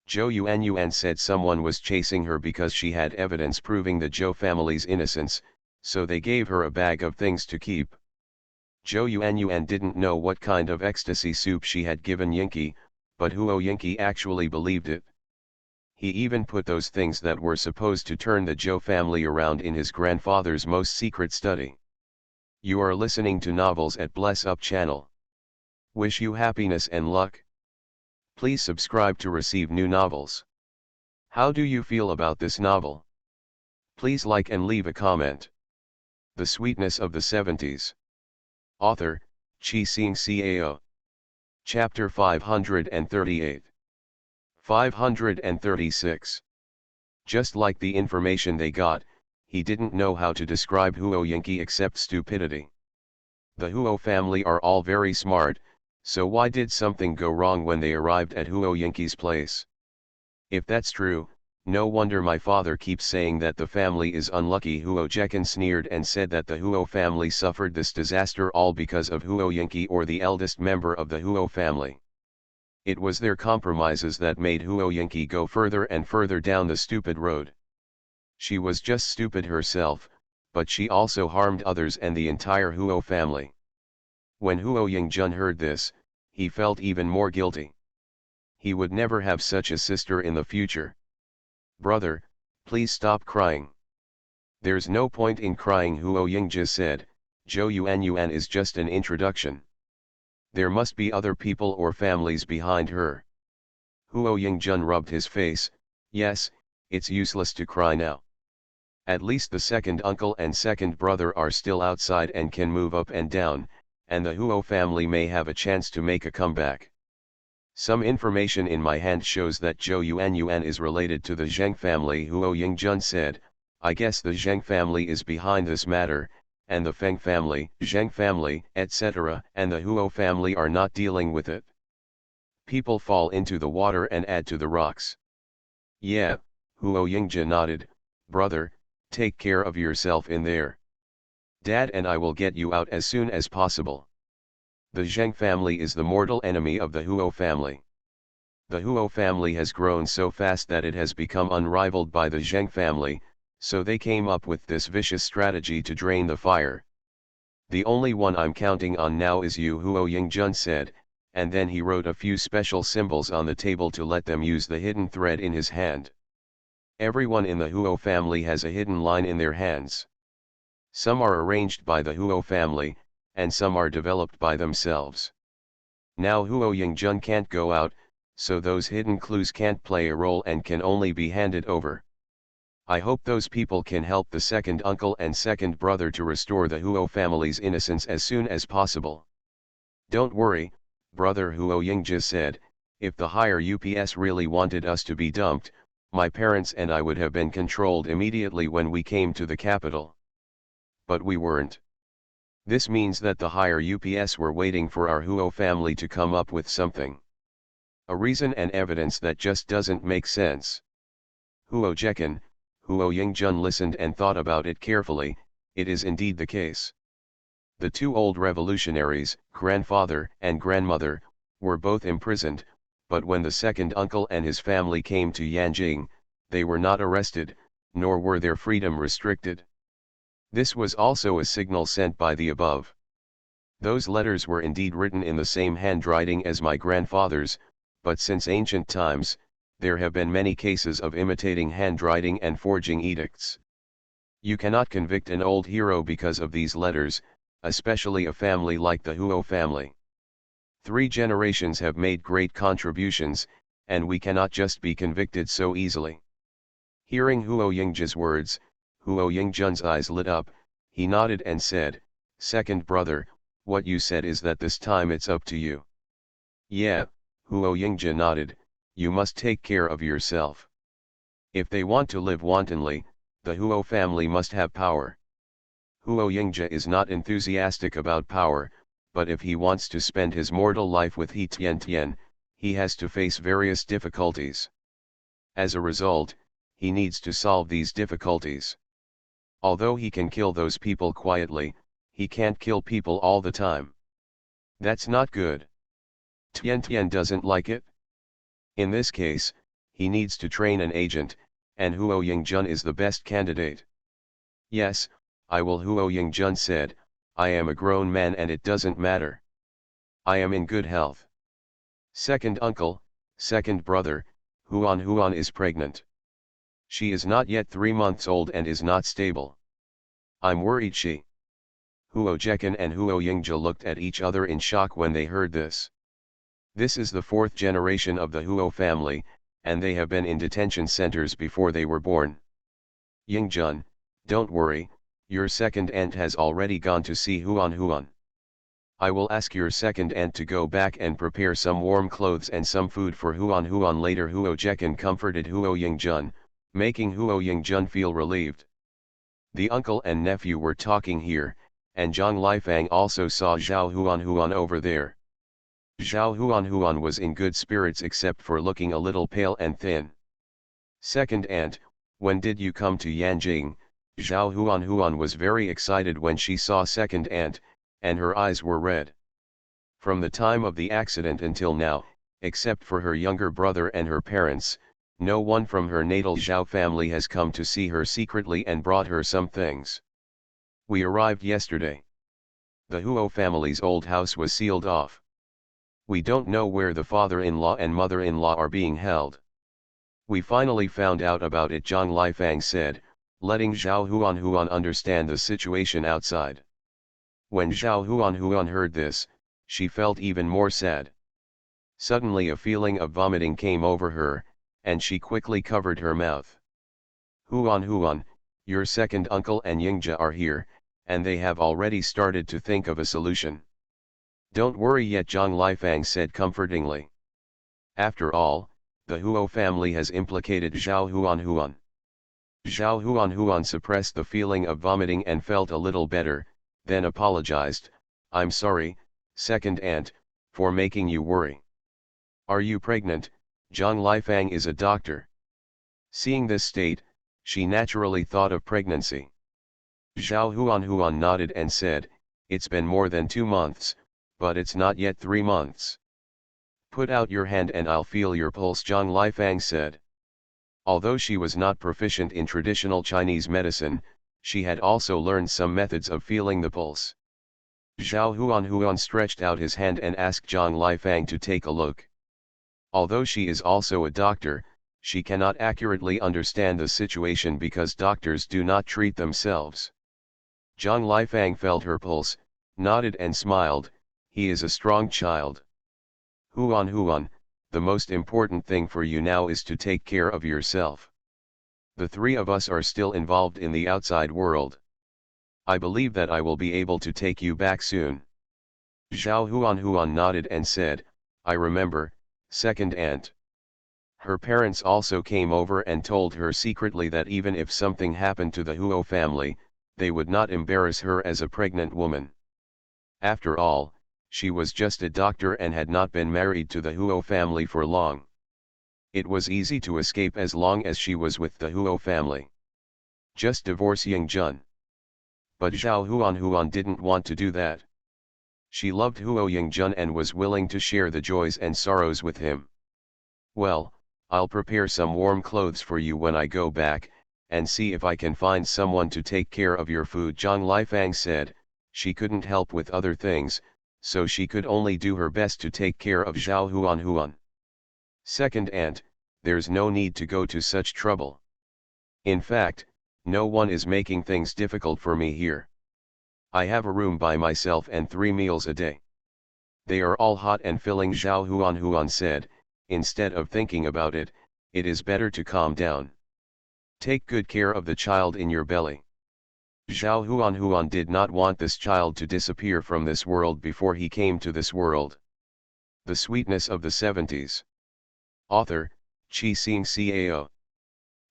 Zhou Yuan said someone was chasing her because she had evidence proving the Zhou family's innocence, so they gave her a bag of things to keep. Zhou Yuan didn't know what kind of ecstasy soup she had given Yinki, but Huo Yinki actually believed it. He even put those things that were supposed to turn the Zhou family around in his grandfather's most secret study. You are listening to Novels at Bless Up channel. Wish you happiness and luck. Please subscribe to receive new novels. How do you feel about this novel? Please like and leave a comment. The Sweetness of the 70s. Author, Chi Sing Cao. Chapter 538. 536. Just like the information they got, he didn't know how to describe Huo Yinki except stupidity. The Huo family are all very smart, So why did something go wrong when they arrived at Huo Yingqi's place? If that's true, no wonder my father keeps saying that the family is unlucky. Huo Jekan sneered and said that the Huo family suffered this disaster all because of Huo Yingqi, or the eldest member of the Huo family. It was their compromises that made Huo Yingqi go further and further down the stupid road. She was just stupid herself, but she also harmed others and the entire Huo family. When Huo Yingjun heard this, he felt even more guilty. He would never have such a sister in the future. Brother, please stop crying. There's no point in crying, Huo Yingji said. Zhou Yuan is just an introduction. There must be other people or families behind her. Huo Yingjun rubbed his face. Yes, it's useless to cry now. At least the second uncle and second brother are still outside and can move up and down, and the Huo family may have a chance to make a comeback. Some information in my hand shows that Zhou Yuan is related to the Zheng family, Huo Yingjun said. I guess the Zheng family is behind this matter, and the Feng family, Zheng family, etc., and the Huo family are not dealing with it. People fall into the water and add to the rocks. Yeah, Huo Yingji nodded. Brother, take care of yourself in there. Dad and I will get you out as soon as possible. The Zheng family is the mortal enemy of the Huo family. The Huo family has grown so fast that it has become unrivaled by the Zheng family, so they came up with this vicious strategy to drain the fire. The only one I'm counting on now is you, Huo Yingjun said, and then he wrote a few special symbols on the table to let them use the hidden thread in his hand. Everyone in the Huo family has a hidden line in their hands. Some are arranged by the Huo family, and some are developed by themselves. Now Huo Yingjun can't go out, so those hidden clues can't play a role and can only be handed over. I hope those people can help the second uncle and second brother to restore the Huo family's innocence as soon as possible. Don't worry, brother, Huo Yingji said. If the higher UPS really wanted us to be dumped, my parents and I would have been controlled immediately when we came to the capital. But we weren't. This means that the higher UPS were waiting for our Huo family to come up with something. A reason and evidence that just doesn't make sense. Huo Jekan, Huo Yingjun listened and thought about it carefully. It is indeed the case. The two old revolutionaries, grandfather and grandmother, were both imprisoned, but when the second uncle and his family came to Yanjing, they were not arrested, nor were their freedom restricted. This was also a signal sent by the above. Those letters were indeed written in the same handwriting as my grandfather's, but since ancient times, there have been many cases of imitating handwriting and forging edicts. You cannot convict an old hero because of these letters, especially a family like the Huo family. 3 generations have made great contributions, and we cannot just be convicted so easily. Hearing Huo Yingji's words, Huo Yingjun's eyes lit up. He nodded and said, "Second brother, what you said is that this time it's up to you." "Yeah," Huo Yingji nodded, "you must take care of yourself. If they want to live wantonly, the Huo family must have power." Huo Yingji is not enthusiastic about power, but if he wants to spend his mortal life with He Tian, he has to face various difficulties. As a result, he needs to solve these difficulties. Although he can kill those people quietly, he can't kill people all the time. That's not good. Tian doesn't like it. In this case, he needs to train an agent, and Huo Yingjun is the best candidate. "Yes, I will," Huo Yingjun said. "I am a grown man and it doesn't matter. I am in good health." Second uncle, second brother, Huan is pregnant. She is not yet 3 months old and is not stable. I'm worried she. Huo Jekan and Huo Yingji looked at each other in shock when they heard this. This is the 4th generation of the Huo family, and they have been in detention centers before they were born. "Yingjun, don't worry, your second aunt has already gone to see Huan. I will ask your second aunt to go back and prepare some warm clothes and some food for Huan later." Huo Jekan comforted Huo Yingjun, making Huo Yingjun feel relieved. The uncle and nephew were talking here, and Zhang Lifang also saw Zhao Huan over there. Zhao Huan was in good spirits except for looking a little pale and thin. Second aunt, when did you come to Yanjing? Zhao Huan was very excited when she saw second aunt, and her eyes were red. From the time of the accident until now, except for her younger brother and her parents, no one from her natal Zhao family has come to see her secretly and brought her some things. We arrived yesterday. The Huo family's old house was sealed off. We don't know where the father-in-law and mother-in-law are being held. We finally found out about it, Zhang Lifang said, letting Zhao Huan understand the situation outside. When Zhao Huan heard this, she felt even more sad. Suddenly a feeling of vomiting came over her, and she quickly covered her mouth. Huan, your second uncle and Yingja are here, and they have already started to think of a solution. Don't worry yet, Zhang Lifang said comfortingly. After all, the Huo family has implicated Zhao Huan. Zhao Huan suppressed the feeling of vomiting and felt a little better, then apologized. I'm sorry, second aunt, for making you worry. Are you pregnant? Zhang Lifang is a doctor. Seeing this state, she naturally thought of pregnancy. Zhao Huan nodded and said, it's been more than 2 months, but it's not yet 3 months. Put out your hand and I'll feel your pulse, Zhang Lifang said. Although she was not proficient in traditional Chinese medicine, she had also learned some methods of feeling the pulse. Zhao Huan stretched out his hand and asked Zhang Lifang to take a look. Although she is also a doctor, she cannot accurately understand the situation because doctors do not treat themselves. Zhang Lifang felt her pulse, nodded and smiled. He is a strong child. Huan, the most important thing for you now is to take care of yourself. The 3 of us are still involved in the outside world. I believe that I will be able to take you back soon. Zhao Huan nodded and said, I remember, second aunt. Her parents also came over and told her secretly that even if something happened to the Huo family, they would not embarrass her as a pregnant woman. After all, she was just a doctor and had not been married to the Huo family for long. It was easy to escape as long as she was with the Huo family. Just divorce Yingjun. But Zhao Huan didn't want to do that. She loved Huo Yingjun and was willing to share the joys and sorrows with him. Well, I'll prepare some warm clothes for you when I go back, and see if I can find someone to take care of your food, Zhang Lifang said. She couldn't help with other things, so she could only do her best to take care of Zhao Huan. Second aunt, there's no need to go to such trouble. In fact, no one is making things difficult for me here. I have a room by myself and 3 meals a day. They are all hot and filling, Zhao Huan said. Instead of thinking about it, it is better to calm down. Take good care of the child in your belly. Zhao Huan did not want this child to disappear from this world before he came to this world. The Sweetness of the 70s. Author, Chi Sing Cao.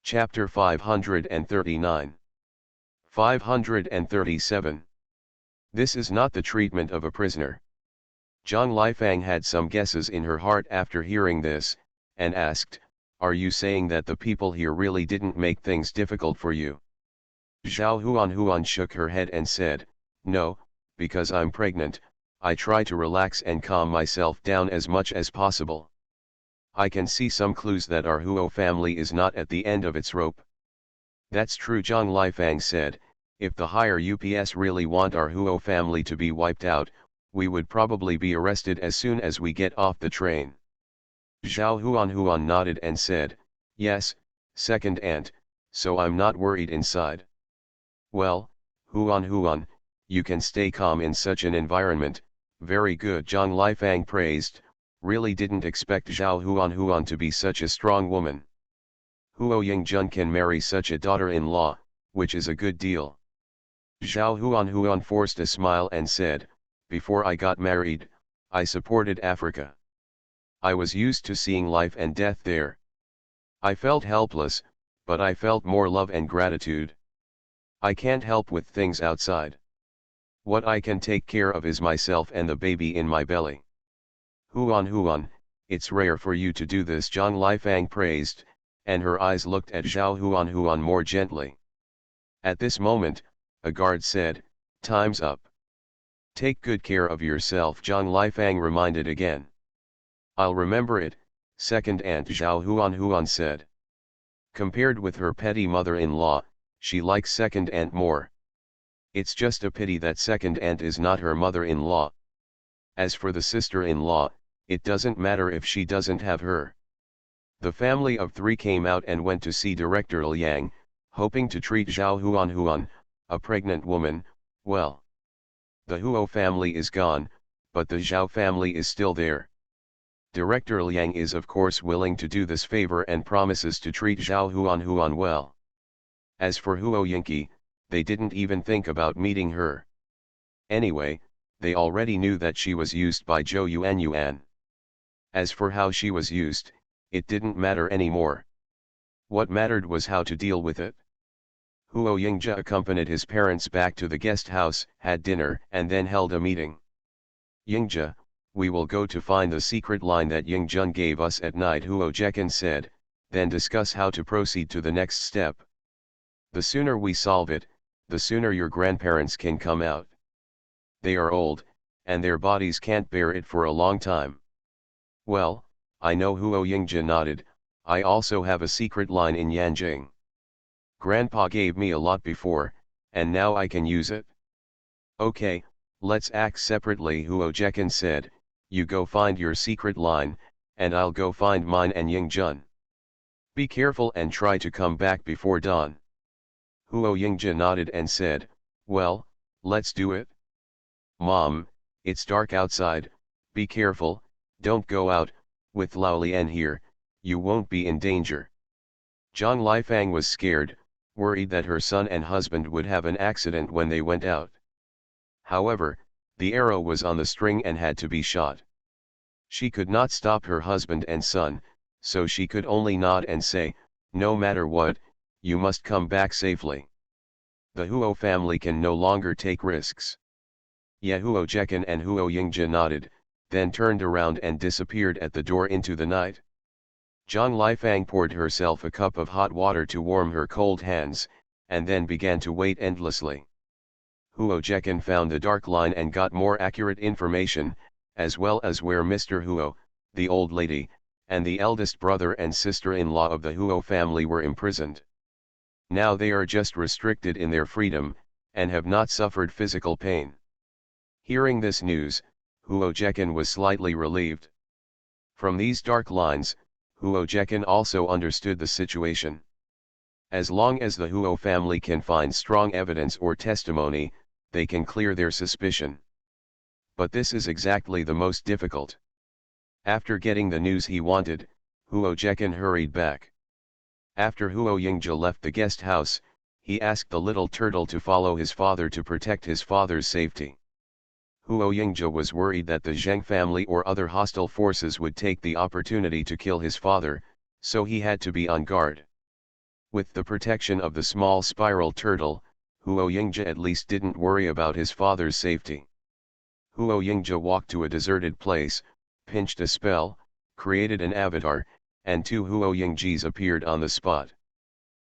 Chapter 539. 537. This is not the treatment of a prisoner. Zhang Lifang had some guesses in her heart after hearing this, and asked, are you saying that the people here really didn't make things difficult for you? Zhao Huan shook her head and said, no, because I'm pregnant, I try to relax and calm myself down as much as possible. I can see some clues that our Huo family is not at the end of its rope. That's true, Zhang Lifang said. If the higher UPS really want our Huo family to be wiped out, we would probably be arrested as soon as we get off the train. Zhao Huan nodded and said, yes, second aunt, so I'm not worried inside. Well, Huan, you can stay calm in such an environment. Very good, Zhang Lifang praised. Really didn't expect Zhao Huan to be such a strong woman. Huo Yingjun can marry such a daughter-in-law, which is a good deal. Zhao Huan forced a smile and said, before I got married, I supported Africa. I was used to seeing life and death there. I felt helpless, but I felt more love and gratitude. I can't help with things outside. What I can take care of is myself and the baby in my belly. Huan, it's rare for you to do this, Zhang Lifang praised, and her eyes looked at Zhao Huan more gently. At this moment, a guard said, "Time's up. Take good care of yourself," Zhang Lifang reminded again. "I'll remember it," second aunt Zhao Huan said. Compared with her petty mother-in-law, she likes second aunt more. It's just a pity that second aunt is not her mother-in-law. As for the sister-in-law, it doesn't matter if she doesn't have her. The family of three came out and went to see Director Liang, hoping to treat Zhao Huan, a pregnant woman, well. The Huo family is gone, but the Zhao family is still there. Director Liang is of course willing to do this favor and promises to treat Zhao Huan well. As for Huo Yingqi, they didn't even think about meeting her. Anyway, they already knew that she was used by Zhou Yuan. As for how she was used, it didn't matter anymore. What mattered was how to deal with it. Huo Yingzhe accompanied his parents back to the guest house, had dinner, and then held a meeting. "Yingzhe, we will go to find the secret line that Yingjun gave us at night," Huo Jekan said, "then discuss how to proceed to the next step. The sooner we solve it, the sooner your grandparents can come out. They are old, and their bodies can't bear it for a long time." "Well, I know," Huo Yingzhe nodded, "I also have a secret line in Yanjing. Grandpa gave me a lot before, and now I can use it." "Okay, let's act separately," Huo Jekan said, "you go find your secret line, and I'll go find mine and Yingjun. Be careful and try to come back before dawn." Huo Yingzhe nodded and said, "Well, let's do it." "Mom, it's dark outside, be careful, don't go out, with Lao Lian here, you won't be in danger." Zhang Lifang was scared, worried that her son and husband would have an accident when they went out. However, the arrow was on the string and had to be shot. She could not stop her husband and son, so she could only nod and say, "No matter what, you must come back safely. The Huo family can no longer take risks." Huo Jekan and Huo Yingzhe nodded, then turned around and disappeared at the door into the night. Zhang Lifang poured herself a cup of hot water to warm her cold hands, and then began to wait endlessly. Huo Jekan found the dark line and got more accurate information, as well as where Mr. Huo, the old lady, and the eldest brother and sister-in-law of the Huo family were imprisoned. Now they are just restricted in their freedom, and have not suffered physical pain. Hearing this news, Huo Jekan was slightly relieved. From these dark lines, Huo Jekan also understood the situation. As long as the Huo family can find strong evidence or testimony, they can clear their suspicion. But this is exactly the most difficult. After getting the news he wanted, Huo Jekan hurried back. After Huo Yingzhe left the guest house, he asked the little turtle to follow his father to protect his father's safety. Huo Yingzhe was worried that the Zheng family or other hostile forces would take the opportunity to kill his father, so he had to be on guard. With the protection of the small spiral turtle, Huo Yingzhe at least didn't worry about his father's safety. Huo Yingzhe walked to a deserted place, pinched a spell, created an avatar, and two Huo Yingzhes appeared on the spot.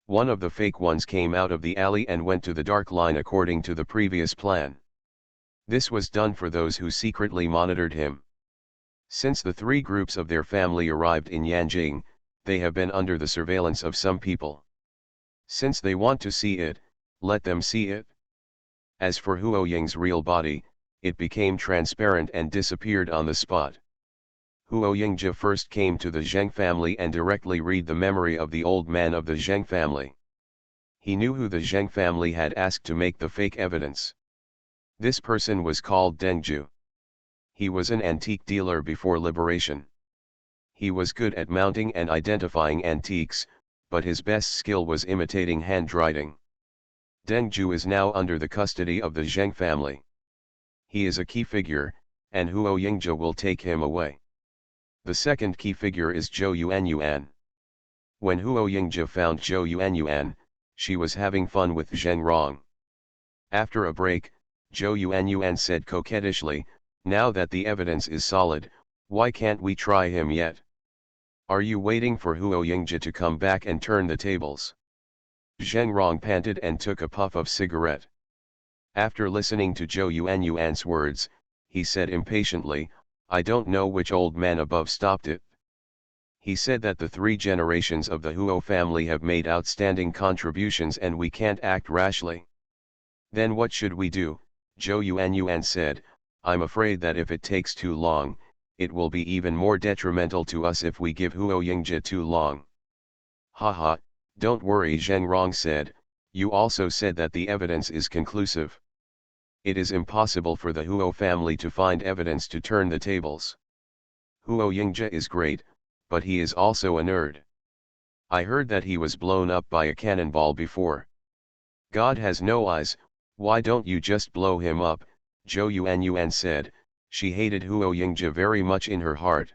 One of the fake ones came out of the alley and went to the dark line according to the previous plan. This was done for those who secretly monitored him. Since the three groups of their family arrived in Yanjing, they have been under the surveillance of some people. Since they want to see it, let them see it. As for Huo Ying's real body, it became transparent and disappeared on the spot. Huo Yingzhe first came to the Zheng family and directly read the memory of the old man of the Zheng family. He knew who the Zheng family had asked to make the fake evidence. This person was called Dengju. He was an antique dealer before liberation. He was good at mounting and identifying antiques, but his best skill was imitating handwriting. Dengju is now under the custody of the Zheng family. He is a key figure, and Huo Yingzhe will take him away. The second key figure is Zhou Yuan. When Huo Yingzhe found Zhou Yuan, she was having fun with Zheng Rong. After a break, Zhou Yuan said coquettishly, "Now that the evidence is solid, Why can't we try him yet? Are you waiting for Huo Yingja to come back and turn the tables? Zheng Rong panted and took a puff of cigarette. After listening to Zhou Yuanyuan's words, he said impatiently, I don't know which old man above stopped it. He said that the 3 generations of the Huo family have made outstanding contributions and we can't act rashly. Then what should we do? Zhou Yuanyuan said, I'm afraid that if it takes too long, it will be even more detrimental to us if we give Huo Yingja too long. Haha, don't worry, Zheng Rong said, you also said that the evidence is conclusive. It is impossible for the Huo family to find evidence to turn the tables. Huo Yingja is great, but he is also a nerd. I heard that he was blown up by a cannonball before. God has no eyes, why don't you just blow him up? Zhou Yuanyuan said. She hated Huo Yingja very much in her heart.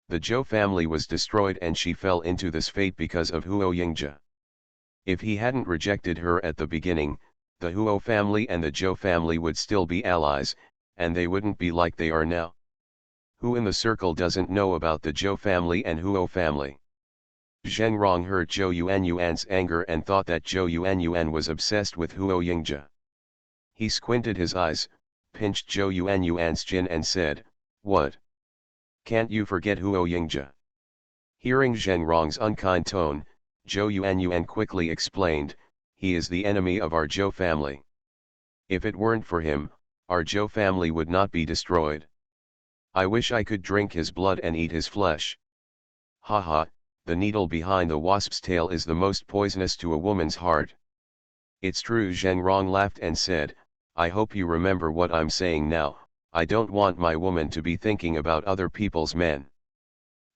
The Zhou family was destroyed and she fell into this fate because of Huo Yingja. If he hadn't rejected her at the beginning, the Huo family and the Zhou family would still be allies, and they wouldn't be like they are now. Who in the circle doesn't know about the Zhou family and Huo family? Zheng Rong heard Zhou Yuanyuan's anger and thought that Zhou Yuanyuan was obsessed with Huo Yingja. He squinted his eyes, pinched Zhou Yuanyuan's chin and said, what? Can't you forget Huo Yingja? Hearing Zheng Rong's unkind tone, Zhou Yuanyuan quickly explained, he is the enemy of our Zhou family. If it weren't for him, our Zhou family would not be destroyed. I wish I could drink his blood and eat his flesh. Haha, the needle behind the wasp's tail is the most poisonous to a woman's heart. It's true, Zheng Rong laughed and said, I hope you remember what I'm saying now, I don't want my woman to be thinking about other people's men.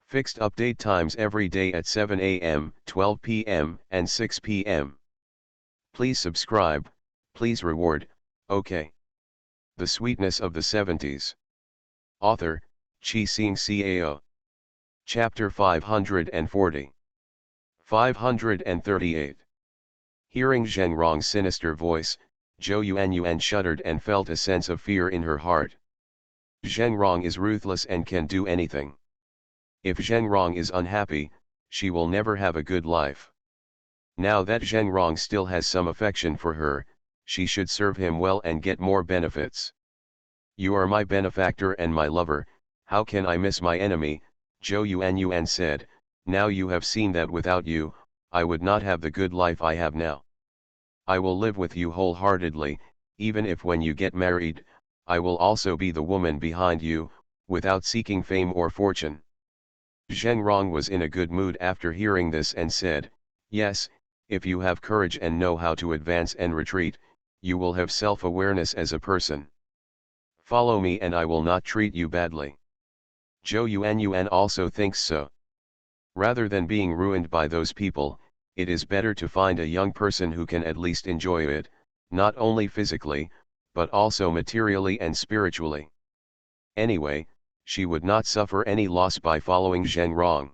Fixed update times every day at 7 a.m., 12 p.m., and 6 p.m. Please subscribe, please reward, okay. The Sweetness of the 70s. Author, Chi Sing Cao. Chapter 540. 538. Hearing Zheng Rong's sinister voice, Zhou Yuanyuan shuddered and felt a sense of fear in her heart. Zheng Rong is ruthless and can do anything. If Zheng Rong is unhappy, she will never have a good life. Now that Zheng Rong still has some affection for her, she should serve him well and get more benefits. You are my benefactor and my lover, how can I miss my enemy? Zhou Yuanyuan said, now you have seen that without you, I would not have the good life I have now. I will live with you wholeheartedly, even if when you get married, I will also be the woman behind you, without seeking fame or fortune. Zheng Rong was in a good mood after hearing this and said, yes, if you have courage and know how to advance and retreat, you will have self-awareness as a person. Follow me and I will not treat you badly. Zhou Yuanyuan also thinks so. Rather than being ruined by those people, it is better to find a young person who can at least enjoy it, not only physically, but also materially and spiritually. Anyway, she would not suffer any loss by following Zheng Rong.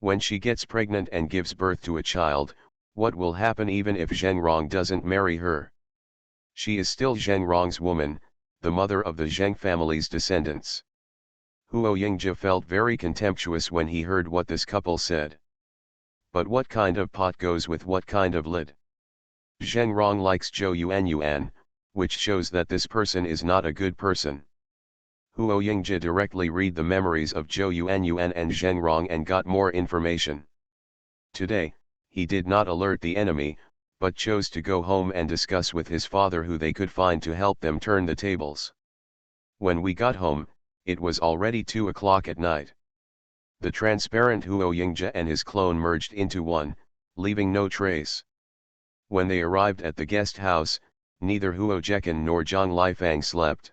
When she gets pregnant and gives birth to a child, what will happen even if Zheng Rong doesn't marry her? She is still Zheng Rong's woman, the mother of the Zheng family's descendants. Huo Yingja felt very contemptuous when he heard what this couple said. But what kind of pot goes with what kind of lid? Zheng Rong likes Zhou Yuanyuan, which shows that this person is not a good person. Huo Yingja directly read the memories of Zhou Yuanyuan and Zheng Rong and got more information. Today, he did not alert the enemy, but chose to go home and discuss with his father who they could find to help them turn the tables. When we got home, it was already 2 o'clock at night. The transparent Huo Yingja and his clone merged into one, leaving no trace. When they arrived at the guest house, neither Huo Jekan nor Zhang Lifang slept.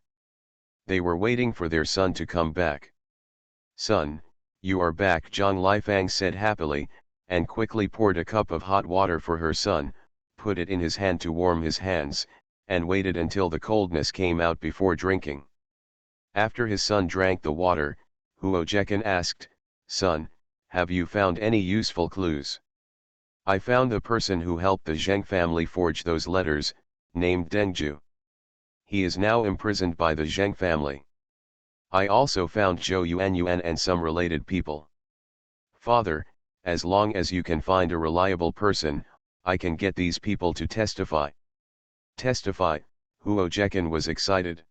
They were waiting for their son to come back. Son, you are back, Zhang Lifang said happily, and quickly poured a cup of hot water for her son, put it in his hand to warm his hands, and waited until the coldness came out before drinking. After his son drank the water, Huo Jekan asked, Son, have you found any useful clues? I found the person who helped the Zheng family forge those letters, named Dengju. He is now imprisoned by the Zheng family. I also found Zhou Yuanyuan and some related people. Father, as long as you can find a reliable person, I can get these people to testify. Testify, Huo Jekan was excited.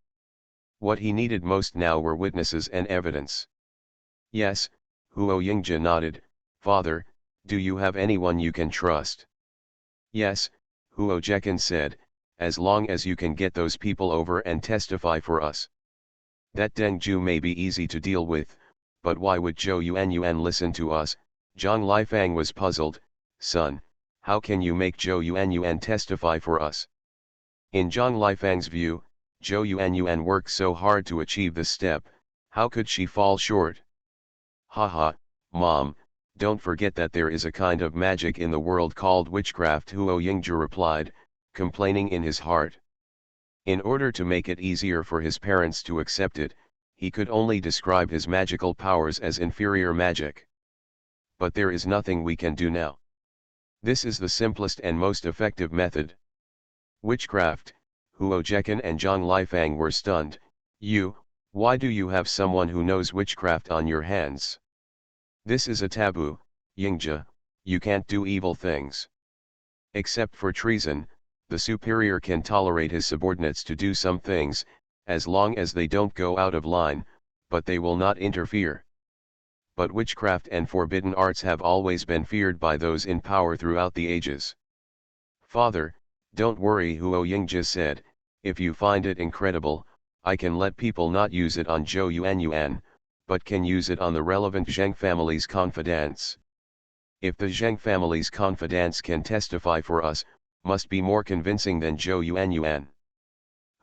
What he needed most now were witnesses and evidence. Yes, Huo Yingja nodded. Father, do you have anyone you can trust? Yes, Huo Jekan said, as long as you can get those people over and testify for us. That Deng Ju may be easy to deal with, but why would Zhou Yuanyuan listen to us? Zhang Lifang was puzzled. Son, how can you make Zhou Yuanyuan testify for us? In Zhang Lifang's view, Zhou Yuanyuan worked so hard to achieve this step, how could she fall short? Haha, Mom, don't forget that there is a kind of magic in the world called witchcraft, Huo Yingzhi replied, complaining in his heart. In order to make it easier for his parents to accept it, he could only describe his magical powers as inferior magic. But there is nothing we can do now. This is the simplest and most effective method. Witchcraft, Huo Jekan and Zhang Lifang were stunned. Why do you have someone who knows witchcraft on your hands? This is a taboo, Yingzhi, you can't do evil things. Except for treason, the superior can tolerate his subordinates to do some things, as long as they don't go out of line, but they will not interfere. But witchcraft and forbidden arts have always been feared by those in power throughout the ages. Father, don't worry, Huo Yingzhi said, if you find it incredible, I can let people not use it on Zhou Yuanyuan, but can use it on the relevant Zheng family's confidants. If the Zheng family's confidants can testify for us, must be more convincing than Zhou Yuanyuan.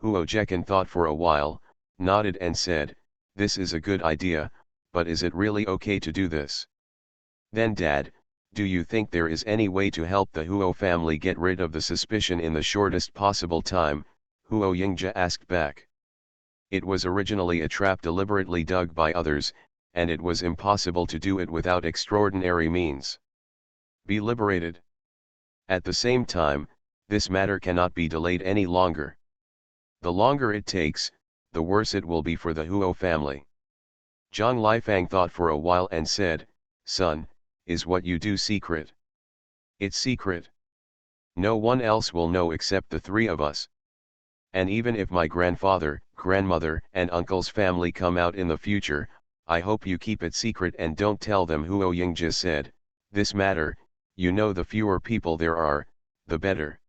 Huo Jekan thought for a while, nodded and said, this is a good idea, but is it really okay to do this? Then Dad, do you think there is any way to help the Huo family get rid of the suspicion in the shortest possible time? Huo Yingzhi asked back. It was originally a trap deliberately dug by others, and it was impossible to do it without extraordinary means. Be liberated. At the same time, this matter cannot be delayed any longer. The longer it takes, the worse it will be for the Huo family. Zhang Lifang thought for a while and said, Son, is what you do secret? It's secret. No one else will know except the three of us. And even if my grandfather, grandmother, and uncle's family come out in the future, I hope you keep it secret and don't tell them, Huo Yingzhi said. This matter, you know, the fewer people there are, the better.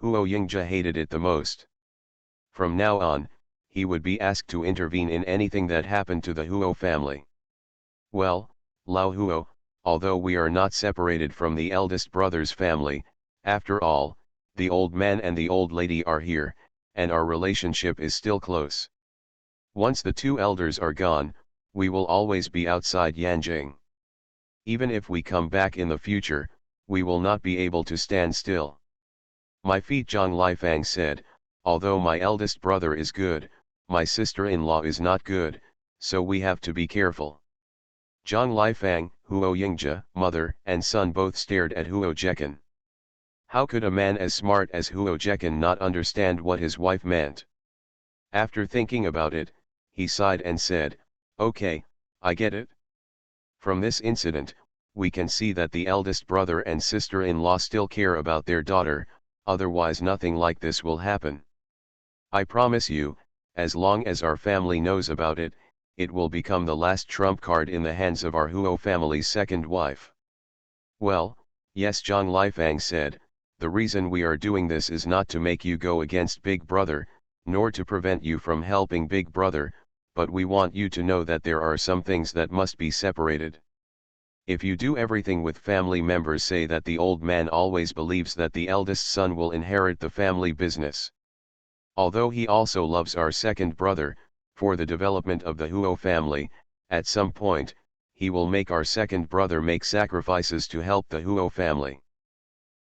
Huo Yingzhi hated it the most. From now on, he would be asked to intervene in anything that happened to the Huo family. Well, Lao Huo, although we are not separated from the eldest brother's family, after all, the old man and the old lady are here, and our relationship is still close. Once the two elders are gone, we will always be outside Yanjing. Even if we come back in the future, we will not be able to stand still. My feet, Zhang Lifang said, although my eldest brother is good, my sister-in-law is not good, so we have to be careful. Zhang Lifang, Huo Yingzhi, mother and son both stared at Huo Jekan. How could a man as smart as Huo Jekan not understand what his wife meant? After thinking about it, he sighed and said, okay, I get it. From this incident, we can see that the eldest brother and sister-in-law still care about their daughter, otherwise nothing like this will happen. I promise you, as long as our family knows about it, it will become the last trump card in the hands of our Huo family's second wife. Well, yes, Zhang Lifang said, the reason we are doing this is not to make you go against Big Brother, nor to prevent you from helping Big Brother, but we want you to know that there are some things that must be separated. If you do everything with family members, say that the old man always believes that the eldest son will inherit the family business. Although he also loves our second brother, for the development of the Huo family, at some point, he will make our second brother make sacrifices to help the Huo family.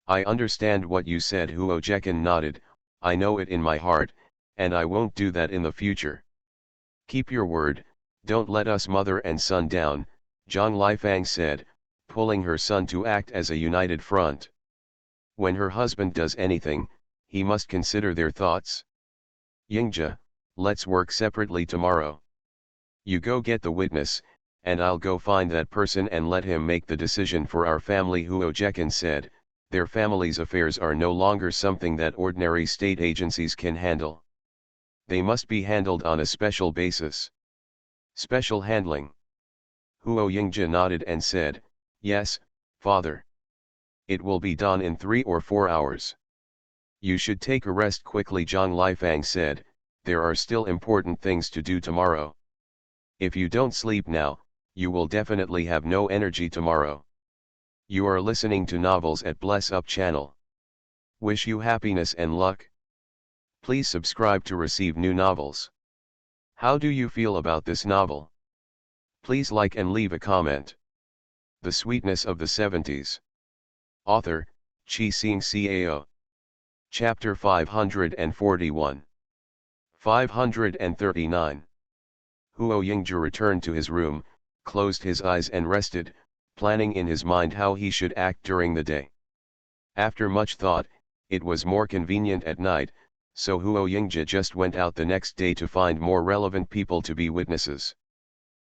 I understand what you said, Huo Jekan nodded, I know it in my heart, and I won't do that in the future. Keep your word, don't let us mother and son down, Zhang Lifang said, pulling her son to act as a united front. When her husband does anything, he must consider their thoughts. Yingzhi, let's work separately tomorrow. You go get the witness, and I'll go find that person and let him make the decision for our family. Huo Jekan said, their family's affairs are no longer something that ordinary state agencies can handle. They must be handled on a special basis. Special handling. Huo Yingzhe nodded and said, yes, father. It will be done in 3 or 4 hours. You should take a rest quickly, Zhang Lifang said, there are still important things to do tomorrow. If you don't sleep now, you will definitely have no energy tomorrow. You are listening to Novels at Bless Up channel. Wish you happiness and luck. Please subscribe to receive new novels. How do you feel about this novel? Please like and leave a comment. The Sweetness of the 70s. Author, Chi Sing Cao. Chapter 541. 539. Huo Yingzhe returned to his room, closed his eyes and rested, planning in his mind how he should act during the day. After much thought, it was more convenient at night, so Huo Yingzhe just went out the next day to find more relevant people to be witnesses.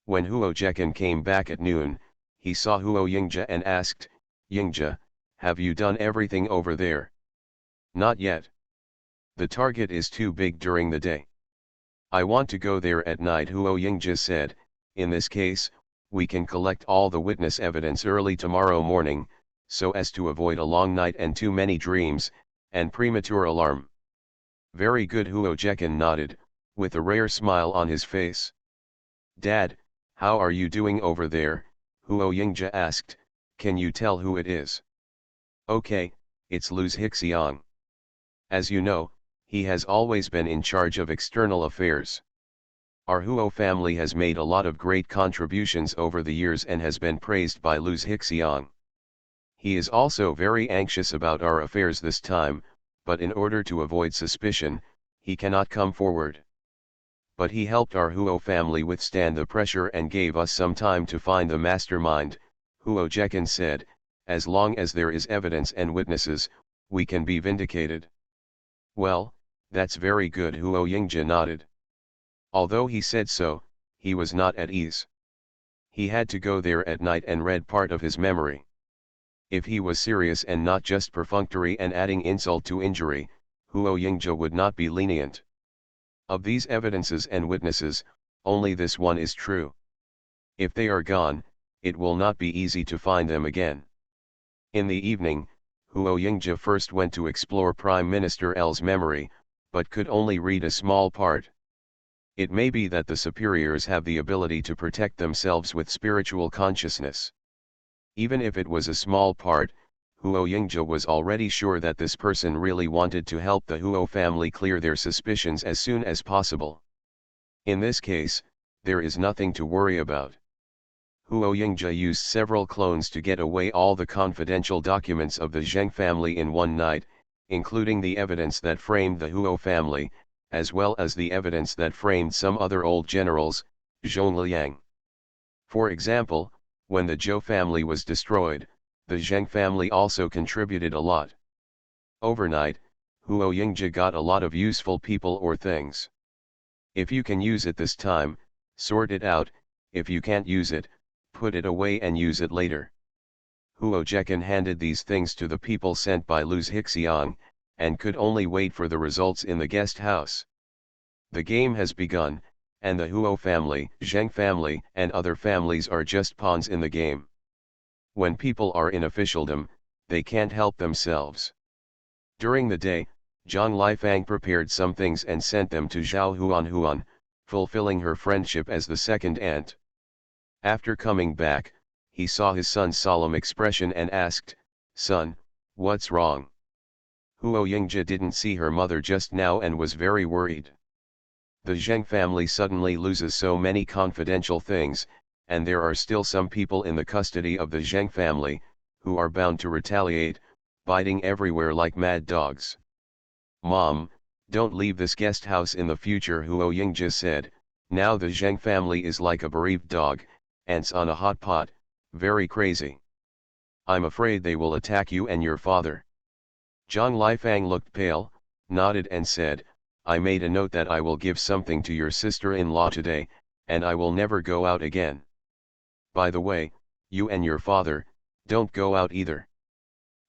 When Huo Jekan came back at noon, he saw Huo Yingzhe and asked, Yingzhe, have you done everything over there? Not yet. The target is too big during the day. I want to go there at night, Huo Yingzhe said. In this case, we can collect all the witness evidence early tomorrow morning, so as to avoid a long night and too many dreams, and premature alarm. Very good, Huo Jekan nodded, with a rare smile on his face. Dad, how are you doing over there? Huo Yingzhe asked. Can you tell who it is? Okay, it's Luz Hixiang. As you know, he has always been in charge of external affairs. Our Huo family has made a lot of great contributions over the years and has been praised by Luz Hixiang. He is also very anxious about our affairs this time, but in order to avoid suspicion, he cannot come forward. But he helped our Huo family withstand the pressure and gave us some time to find the mastermind, Huo Jekan said. As long as there is evidence and witnesses, we can be vindicated. Well, that's very good, Huo Yingzhe nodded. Although he said so, he was not at ease. He had to go there at night and read part of his memory. If he was serious and not just perfunctory and adding insult to injury, Huo Yingzhe would not be lenient. Of these evidences and witnesses, only this one is true. If they are gone, it will not be easy to find them again. In the evening, Huo Yingzhe first went to explore Prime Minister L's memory, but could only read a small part. It may be that the superiors have the ability to protect themselves with spiritual consciousness. Even if it was a small part, Huo Yingzhe was already sure that this person really wanted to help the Huo family clear their suspicions as soon as possible. In this case, there is nothing to worry about. Huo Yingzhe used several clones to get away all the confidential documents of the Zheng family in one night, including the evidence that framed the Huo family, as well as the evidence that framed some other old generals, Zhongliang. For example, when the Zhou family was destroyed, the Zheng family also contributed a lot. Overnight, Huo Yingzhe got a lot of useful people or things. If you can use it this time, sort it out. If you can't use it, put it away and use it later. Huo Jekan handed these things to the people sent by Luz Hixiang, and could only wait for the results in the guest house. The game has begun, and the Huo family, Zheng family, and other families are just pawns in the game. When people are in officialdom, they can't help themselves. During the day, Zhang Lifang prepared some things and sent them to Zhao Huan, fulfilling her friendship as the second aunt. After coming back, he saw his son's solemn expression and asked, "Son, what's wrong?" Huo Yingzhe didn't see her mother just now and was very worried. The Zheng family suddenly loses so many confidential things, and there are still some people in the custody of the Zheng family, who are bound to retaliate, biting everywhere like mad dogs. "Mom, don't leave this guest house in the future," Huo Yingzhe said. "Now the Zheng family is like a bereaved dog, ants on a hot pot, very crazy. I'm afraid they will attack you and your father." Zhang Lifang looked pale, nodded and said, "I made a note that I will give something to your sister-in-law today, and I will never go out again. By the way, you and your father, don't go out either.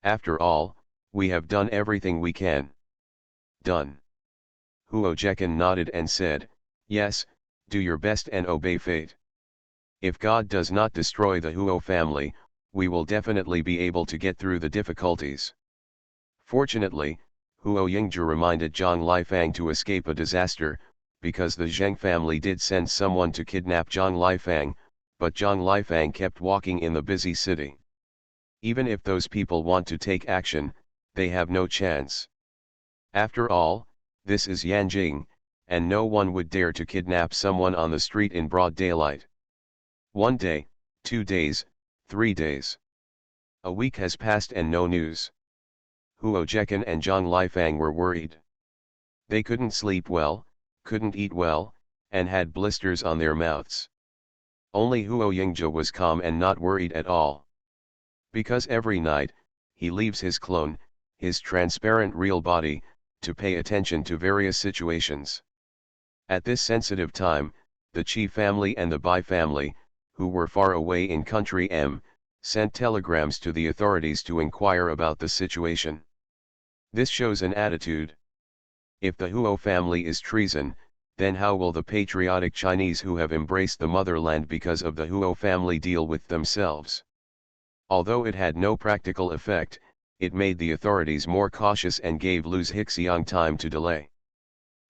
After all, we have done everything we can. Done. Huo Jekan nodded and said, yes, do your best and obey fate. If God does not destroy the Huo family, we will definitely be able to get through the difficulties. Fortunately, Huo Yingzhi reminded Zhang Lifang to escape a disaster, because the Zheng family did send someone to kidnap Zhang Lifang, but Zhang Lifang kept walking in the busy city. Even if those people want to take action, they have no chance. After all, this is Yanjing, and no one would dare to kidnap someone on the street in broad daylight. 1 day, 2 days, 3 days. A week has passed and no news. Huo Jekan and Zhang Lifang were worried. They couldn't sleep well, couldn't eat well, and had blisters on their mouths. Only Huo Yingzhi was calm and not worried at all. Because every night, he leaves his clone, his transparent real body, to pay attention to various situations. At this sensitive time, the Qi family and the Bai family, who were far away in country M, sent telegrams to the authorities to inquire about the situation. This shows an attitude. If the Huo family is treason, then how will the patriotic Chinese who have embraced the motherland because of the Huo family deal with themselves? Although it had no practical effect, it made the authorities more cautious and gave Lu Zixiang time to delay.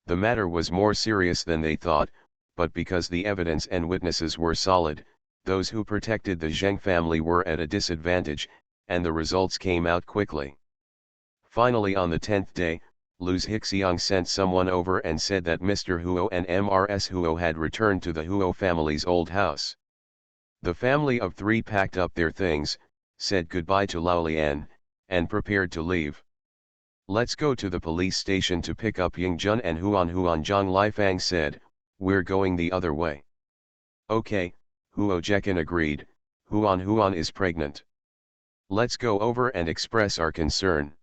The matter was more serious than they thought, but because the evidence and witnesses were solid, those who protected the Zheng family were at a disadvantage, and the results came out quickly. Finally, on the 10th day, Lu Zixiang sent someone over and said that Mr. Huo and Mrs. Huo had returned to the Huo family's old house. The family of 3 packed up their things, said goodbye to Lao Lian, and prepared to leave. Let's go to the police station to pick up Yingjun and Huan. Zhang Lifang said, we're going the other way. Okay, Huo Jekan agreed, Huan is pregnant. Let's go over and express our concern.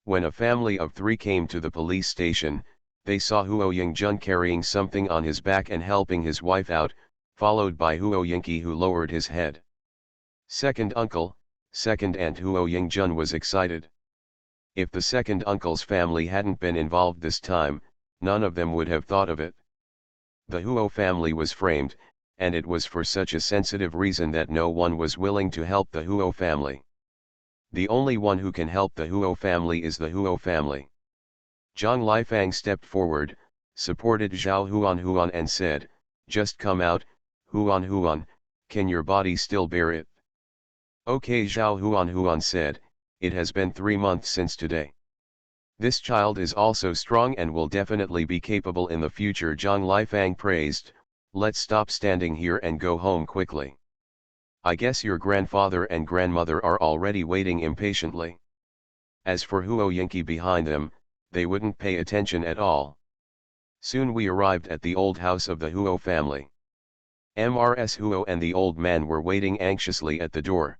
When a family of 3 came to the police station, they saw Huo Yingjun carrying something on his back and helping his wife out, followed by Huo Yingqi, who lowered his head. Second uncle, second aunt. Huo Yingjun was excited. If the second uncle's family hadn't been involved this time, none of them would have thought of it. The Huo family was framed, and it was for such a sensitive reason that no one was willing to help the Huo family. The only one who can help the Huo family is the Huo family. Zhang Lifang stepped forward, supported Zhao Huan and said, just come out, Huan, can your body still bear it? Okay, Zhao Huan said, it has been 3 months since today. This child is also strong and will definitely be capable in the future. Zhang Lifang praised, let's stop standing here and go home quickly. I guess your grandfather and grandmother are already waiting impatiently. As for Huo Yingqi behind them, they wouldn't pay attention at all. Soon we arrived at the old house of the Huo family. Mrs. Huo and the old man were waiting anxiously at the door.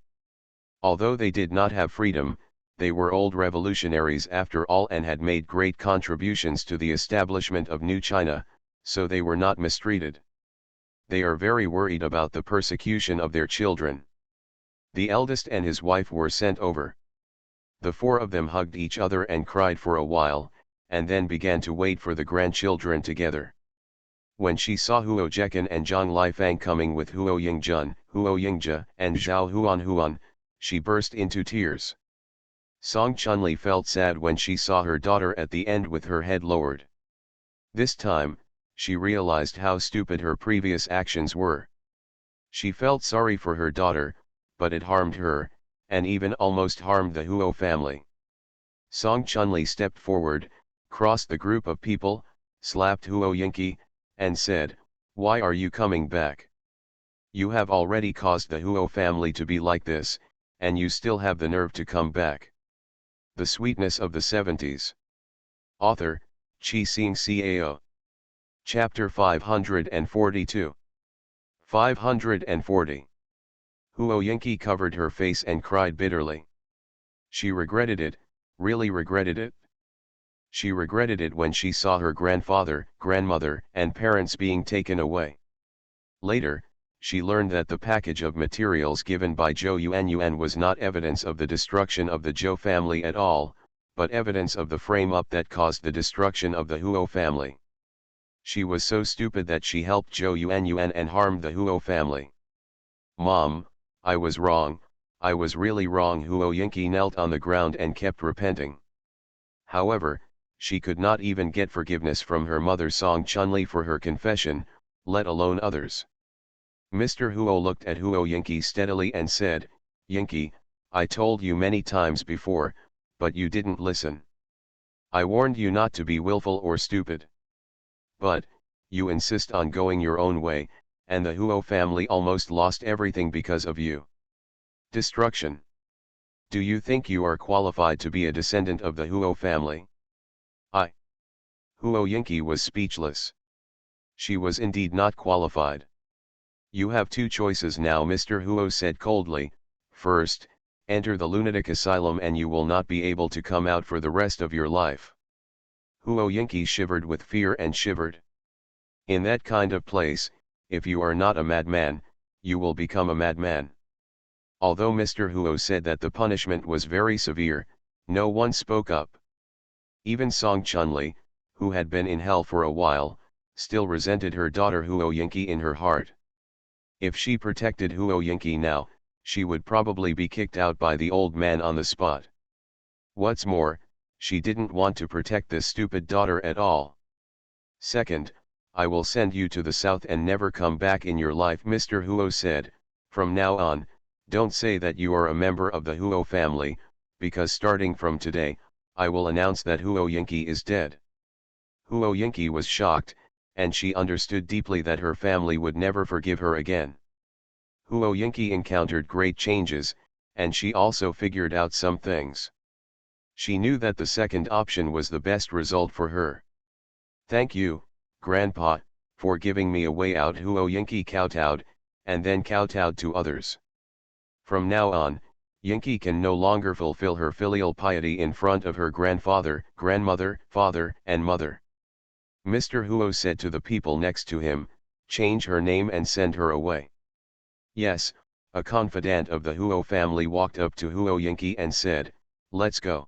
Although they did not have freedom, they were old revolutionaries after all and had made great contributions to the establishment of New China, so they were not mistreated. They are very worried about the persecution of their children. The eldest and his wife were sent over. The 4 of them hugged each other and cried for a while, and then began to wait for the grandchildren together. When she saw Huo Jekan and Zhang Lifang coming with Huo Yingjun, Huo Yingzhi, and Zhao Huan, she burst into tears. Song Chunli felt sad when she saw her daughter at the end with her head lowered. This time, she realized how stupid her previous actions were. She felt sorry for her daughter, but it harmed her, and even almost harmed the Huo family. Song Chunli stepped forward, crossed the group of people, slapped Huo Yingqi, and said, why are you coming back? You have already caused the Huo family to be like this, and you still have the nerve to come back. The Sweetness of the 70s. Author, Chi Xing Cao. Chapter 542. 540. Huo Yingqi covered her face and cried bitterly. She regretted it, really regretted it. She regretted it when she saw her grandfather, grandmother, and parents being taken away. Later, she learned that the package of materials given by Zhou Yuanyuan was not evidence of the destruction of the Zhou family at all, but evidence of the frame-up that caused the destruction of the Huo family. She was so stupid that she helped Zhou Yuanyuan and harmed the Huo family. Mom, I was wrong, I was really wrong. Huo Yingqi knelt on the ground and kept repenting. However, she could not even get forgiveness from her mother Song Chunli for her confession, let alone others. Mr. Huo looked at Huo Yingqi steadily and said, "Yingqi, I told you many times before, but you didn't listen. I warned you not to be willful or stupid. But, you insist on going your own way, and the Huo family almost lost everything because of you. Destruction. Do you think you are qualified to be a descendant of the Huo family?" Huo Yingqi was speechless. She was indeed not qualified. "You have two choices now," Mr. Huo said coldly. "First, enter the lunatic asylum and you will not be able to come out for the rest of your life." Huo Yingqi shivered with fear and shivered. "In that kind of place, if you are not a madman, you will become a madman." Although Mr. Huo said that the punishment was very severe, no one spoke up. Even Song Chunli, who had been in hell for a while, still resented her daughter Huo Yingqi in her heart. If she protected Huo Yingqi now, she would probably be kicked out by the old man on the spot. What's more, she didn't want to protect this stupid daughter at all. "Second, I will send you to the south and never come back in your life," Mr. Huo said. "From now on, don't say that you are a member of the Huo family, because starting from today, I will announce that Huo Yingqi is dead." Huo Yingqi was shocked, and she understood deeply that her family would never forgive her again. Huo Yingqi encountered great changes, and she also figured out some things. She knew that the second option was the best result for her. "Thank you, Grandpa, for giving me a way out," Huo Yingqi kowtowed, and then kowtowed to others. From now on, Yingqi can no longer fulfill her filial piety in front of her grandfather, grandmother, father, and mother. Mr. Huo said to the people next to him, "Change her name and send her away." Yes, a confidant of the Huo family walked up to Huo Yingqi and said, "Let's go."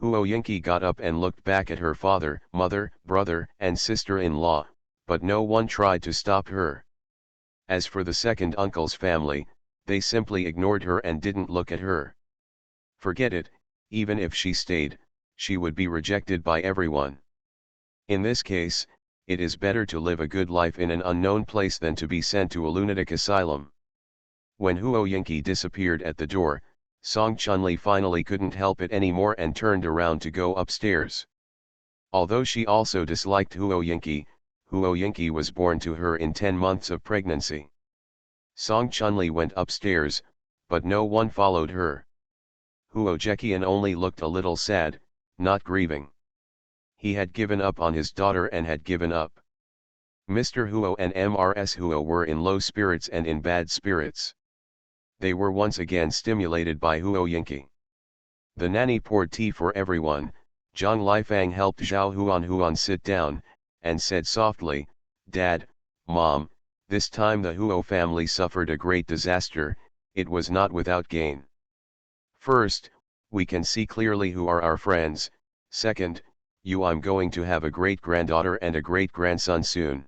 Huo Yingqi got up and looked back at her father, mother, brother, and sister-in-law, but no one tried to stop her. As for the second uncle's family, they simply ignored her and didn't look at her. Forget it, even if she stayed, she would be rejected by everyone. In this case, it is better to live a good life in an unknown place than to be sent to a lunatic asylum. When Huo Yingqi disappeared at the door, Song Chunli finally couldn't help it anymore and turned around to go upstairs. Although she also disliked Huo Yingqi was born to her in 10 months of pregnancy. Song Chunli went upstairs, but no one followed her. Huo Zheqian only looked a little sad, not grieving. He had given up on his daughter and had given up. Mr. Huo and Ms. Huo were in low spirits and in bad spirits. They were once again stimulated by Huo Yingqi. The nanny poured tea for everyone. Zhang Lifang helped Zhao Huan sit down, and said softly, "Dad, Mom, this time the Huo family suffered a great disaster, it was not without gain. First, we can see clearly who are our friends. Second, I'm going to have a great-granddaughter and a great-grandson soon."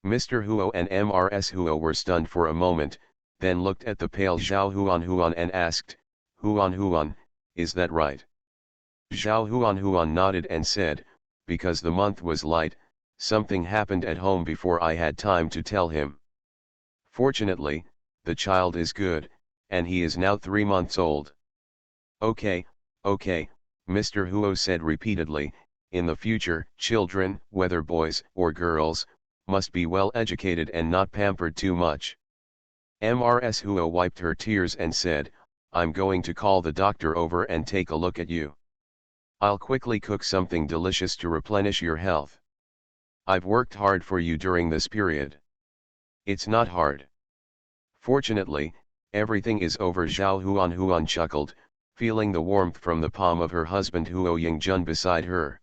Mr. Huo and Ms. Huo were stunned for a moment, then looked at the pale Zhao Huan and asked, Huan, is that right?" Zhao Huan nodded and said, "Because the month was light, something happened at home before I had time to tell him. Fortunately, the child is good, and he is now 3 months old." Okay, Mr. Huo said repeatedly, "In the future, children, whether boys or girls, must be well educated and not pampered too much." Ms. Huo wiped her tears and said, "I'm going to call the doctor over and take a look at you. I'll quickly cook something delicious to replenish your health. I've worked hard for you during this period." "It's not hard. Fortunately, everything is over." Zhao Huan chuckled, feeling the warmth from the palm of her husband Huo Yingjun beside her.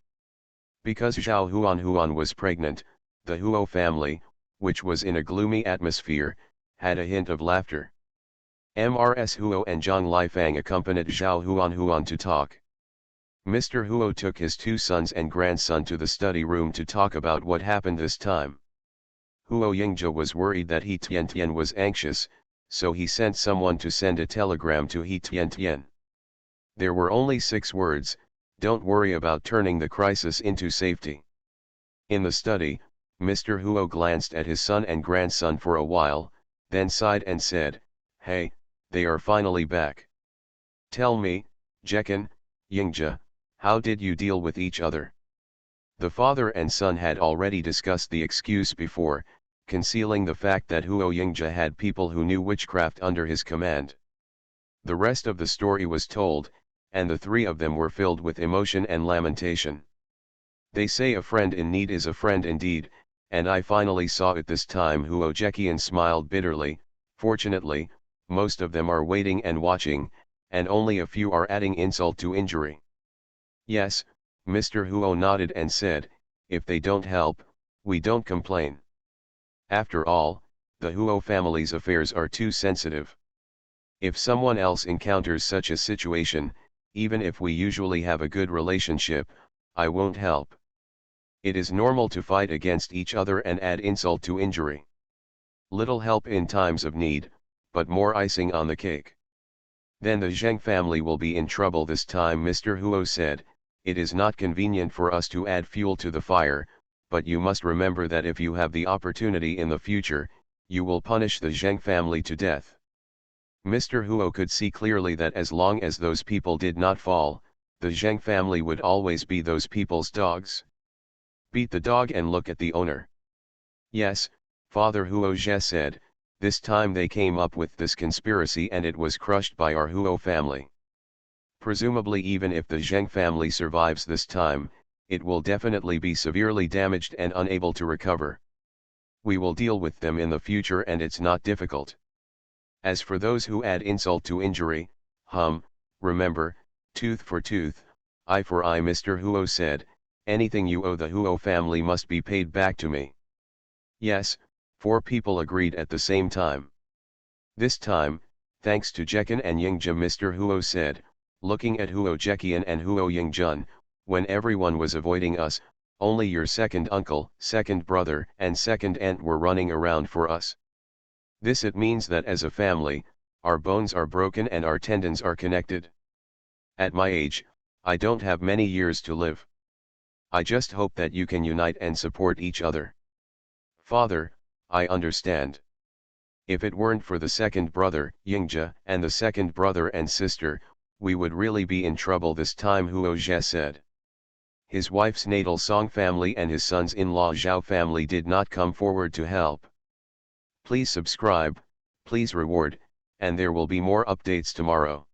Because Zhao Huan was pregnant, the Huo family, which was in a gloomy atmosphere, had a hint of laughter. Mrs. Huo and Zhang Lifang accompanied Zhao Huan to talk. Mr. Huo took his two sons and grandson to the study room to talk about what happened this time. Huo Yingjia was worried that He Tian was anxious, so he sent someone to send a telegram to He Tian. There were only 6 words: "Don't worry about turning the crisis into safety." In the study, Mr. Huo glanced at his son and grandson for a while, then sighed and said, "Hey, they are finally back. Tell me, Jekan, Yingjia, how did you deal with each other?" The father and son had already discussed the excuse before, concealing the fact that Huo Yingjia had people who knew witchcraft under his command. The rest of the story was told, and the 3 of them were filled with emotion and lamentation. They say a friend in need is a friend indeed, and I finally saw it this time. Huo Jekian smiled bitterly. Fortunately, most of them are waiting and watching, and only a few are adding insult to injury. Yes, Mr. Huo nodded and said, if they don't help, we don't complain. After all, the Huo family's affairs are too sensitive. If someone else encounters such a situation, even if we usually have a good relationship, I won't help. It is normal to fight against each other and add insult to injury. Little help in times of need, but more icing on the cake. Then the Zheng family will be in trouble this time. Mr. Huo said, it is not convenient for us to add fuel to the fire, but you must remember that if you have the opportunity in the future, you will punish the Zheng family to death. Mr. Huo could see clearly that as long as those people did not fall, the Zheng family would always be those people's dogs. Beat the dog and look at the owner. Yes, Father Huo Zhe said, this time they came up with this conspiracy and it was crushed by our Huo family. Presumably even if the Zheng family survives this time, it will definitely be severely damaged and unable to recover. We will deal with them in the future and it's not difficult. As for those who add insult to injury, remember, tooth for tooth, eye for eye. Mr. Huo said, anything you owe the Huo family must be paid back to me. Yes, 4 people agreed at the same time. This time, thanks to Jekan and Yingjia, Mr. Huo said, looking at Huo Jekian and Huo Yingjun, when everyone was avoiding us, only your second uncle, second brother and second aunt were running around for us. This it means that as a family, our bones are broken and our tendons are connected. At my age, I don't have many years to live. I just hope that you can unite and support each other. Father, I understand. If it weren't for the second brother, Yingjia, and the second brother and sister, we would really be in trouble this time, Huo Zhe said. His wife's natal Song family and his sons-in-law Zhao family did not come forward to help. Please subscribe, please reward, and there will be more updates tomorrow.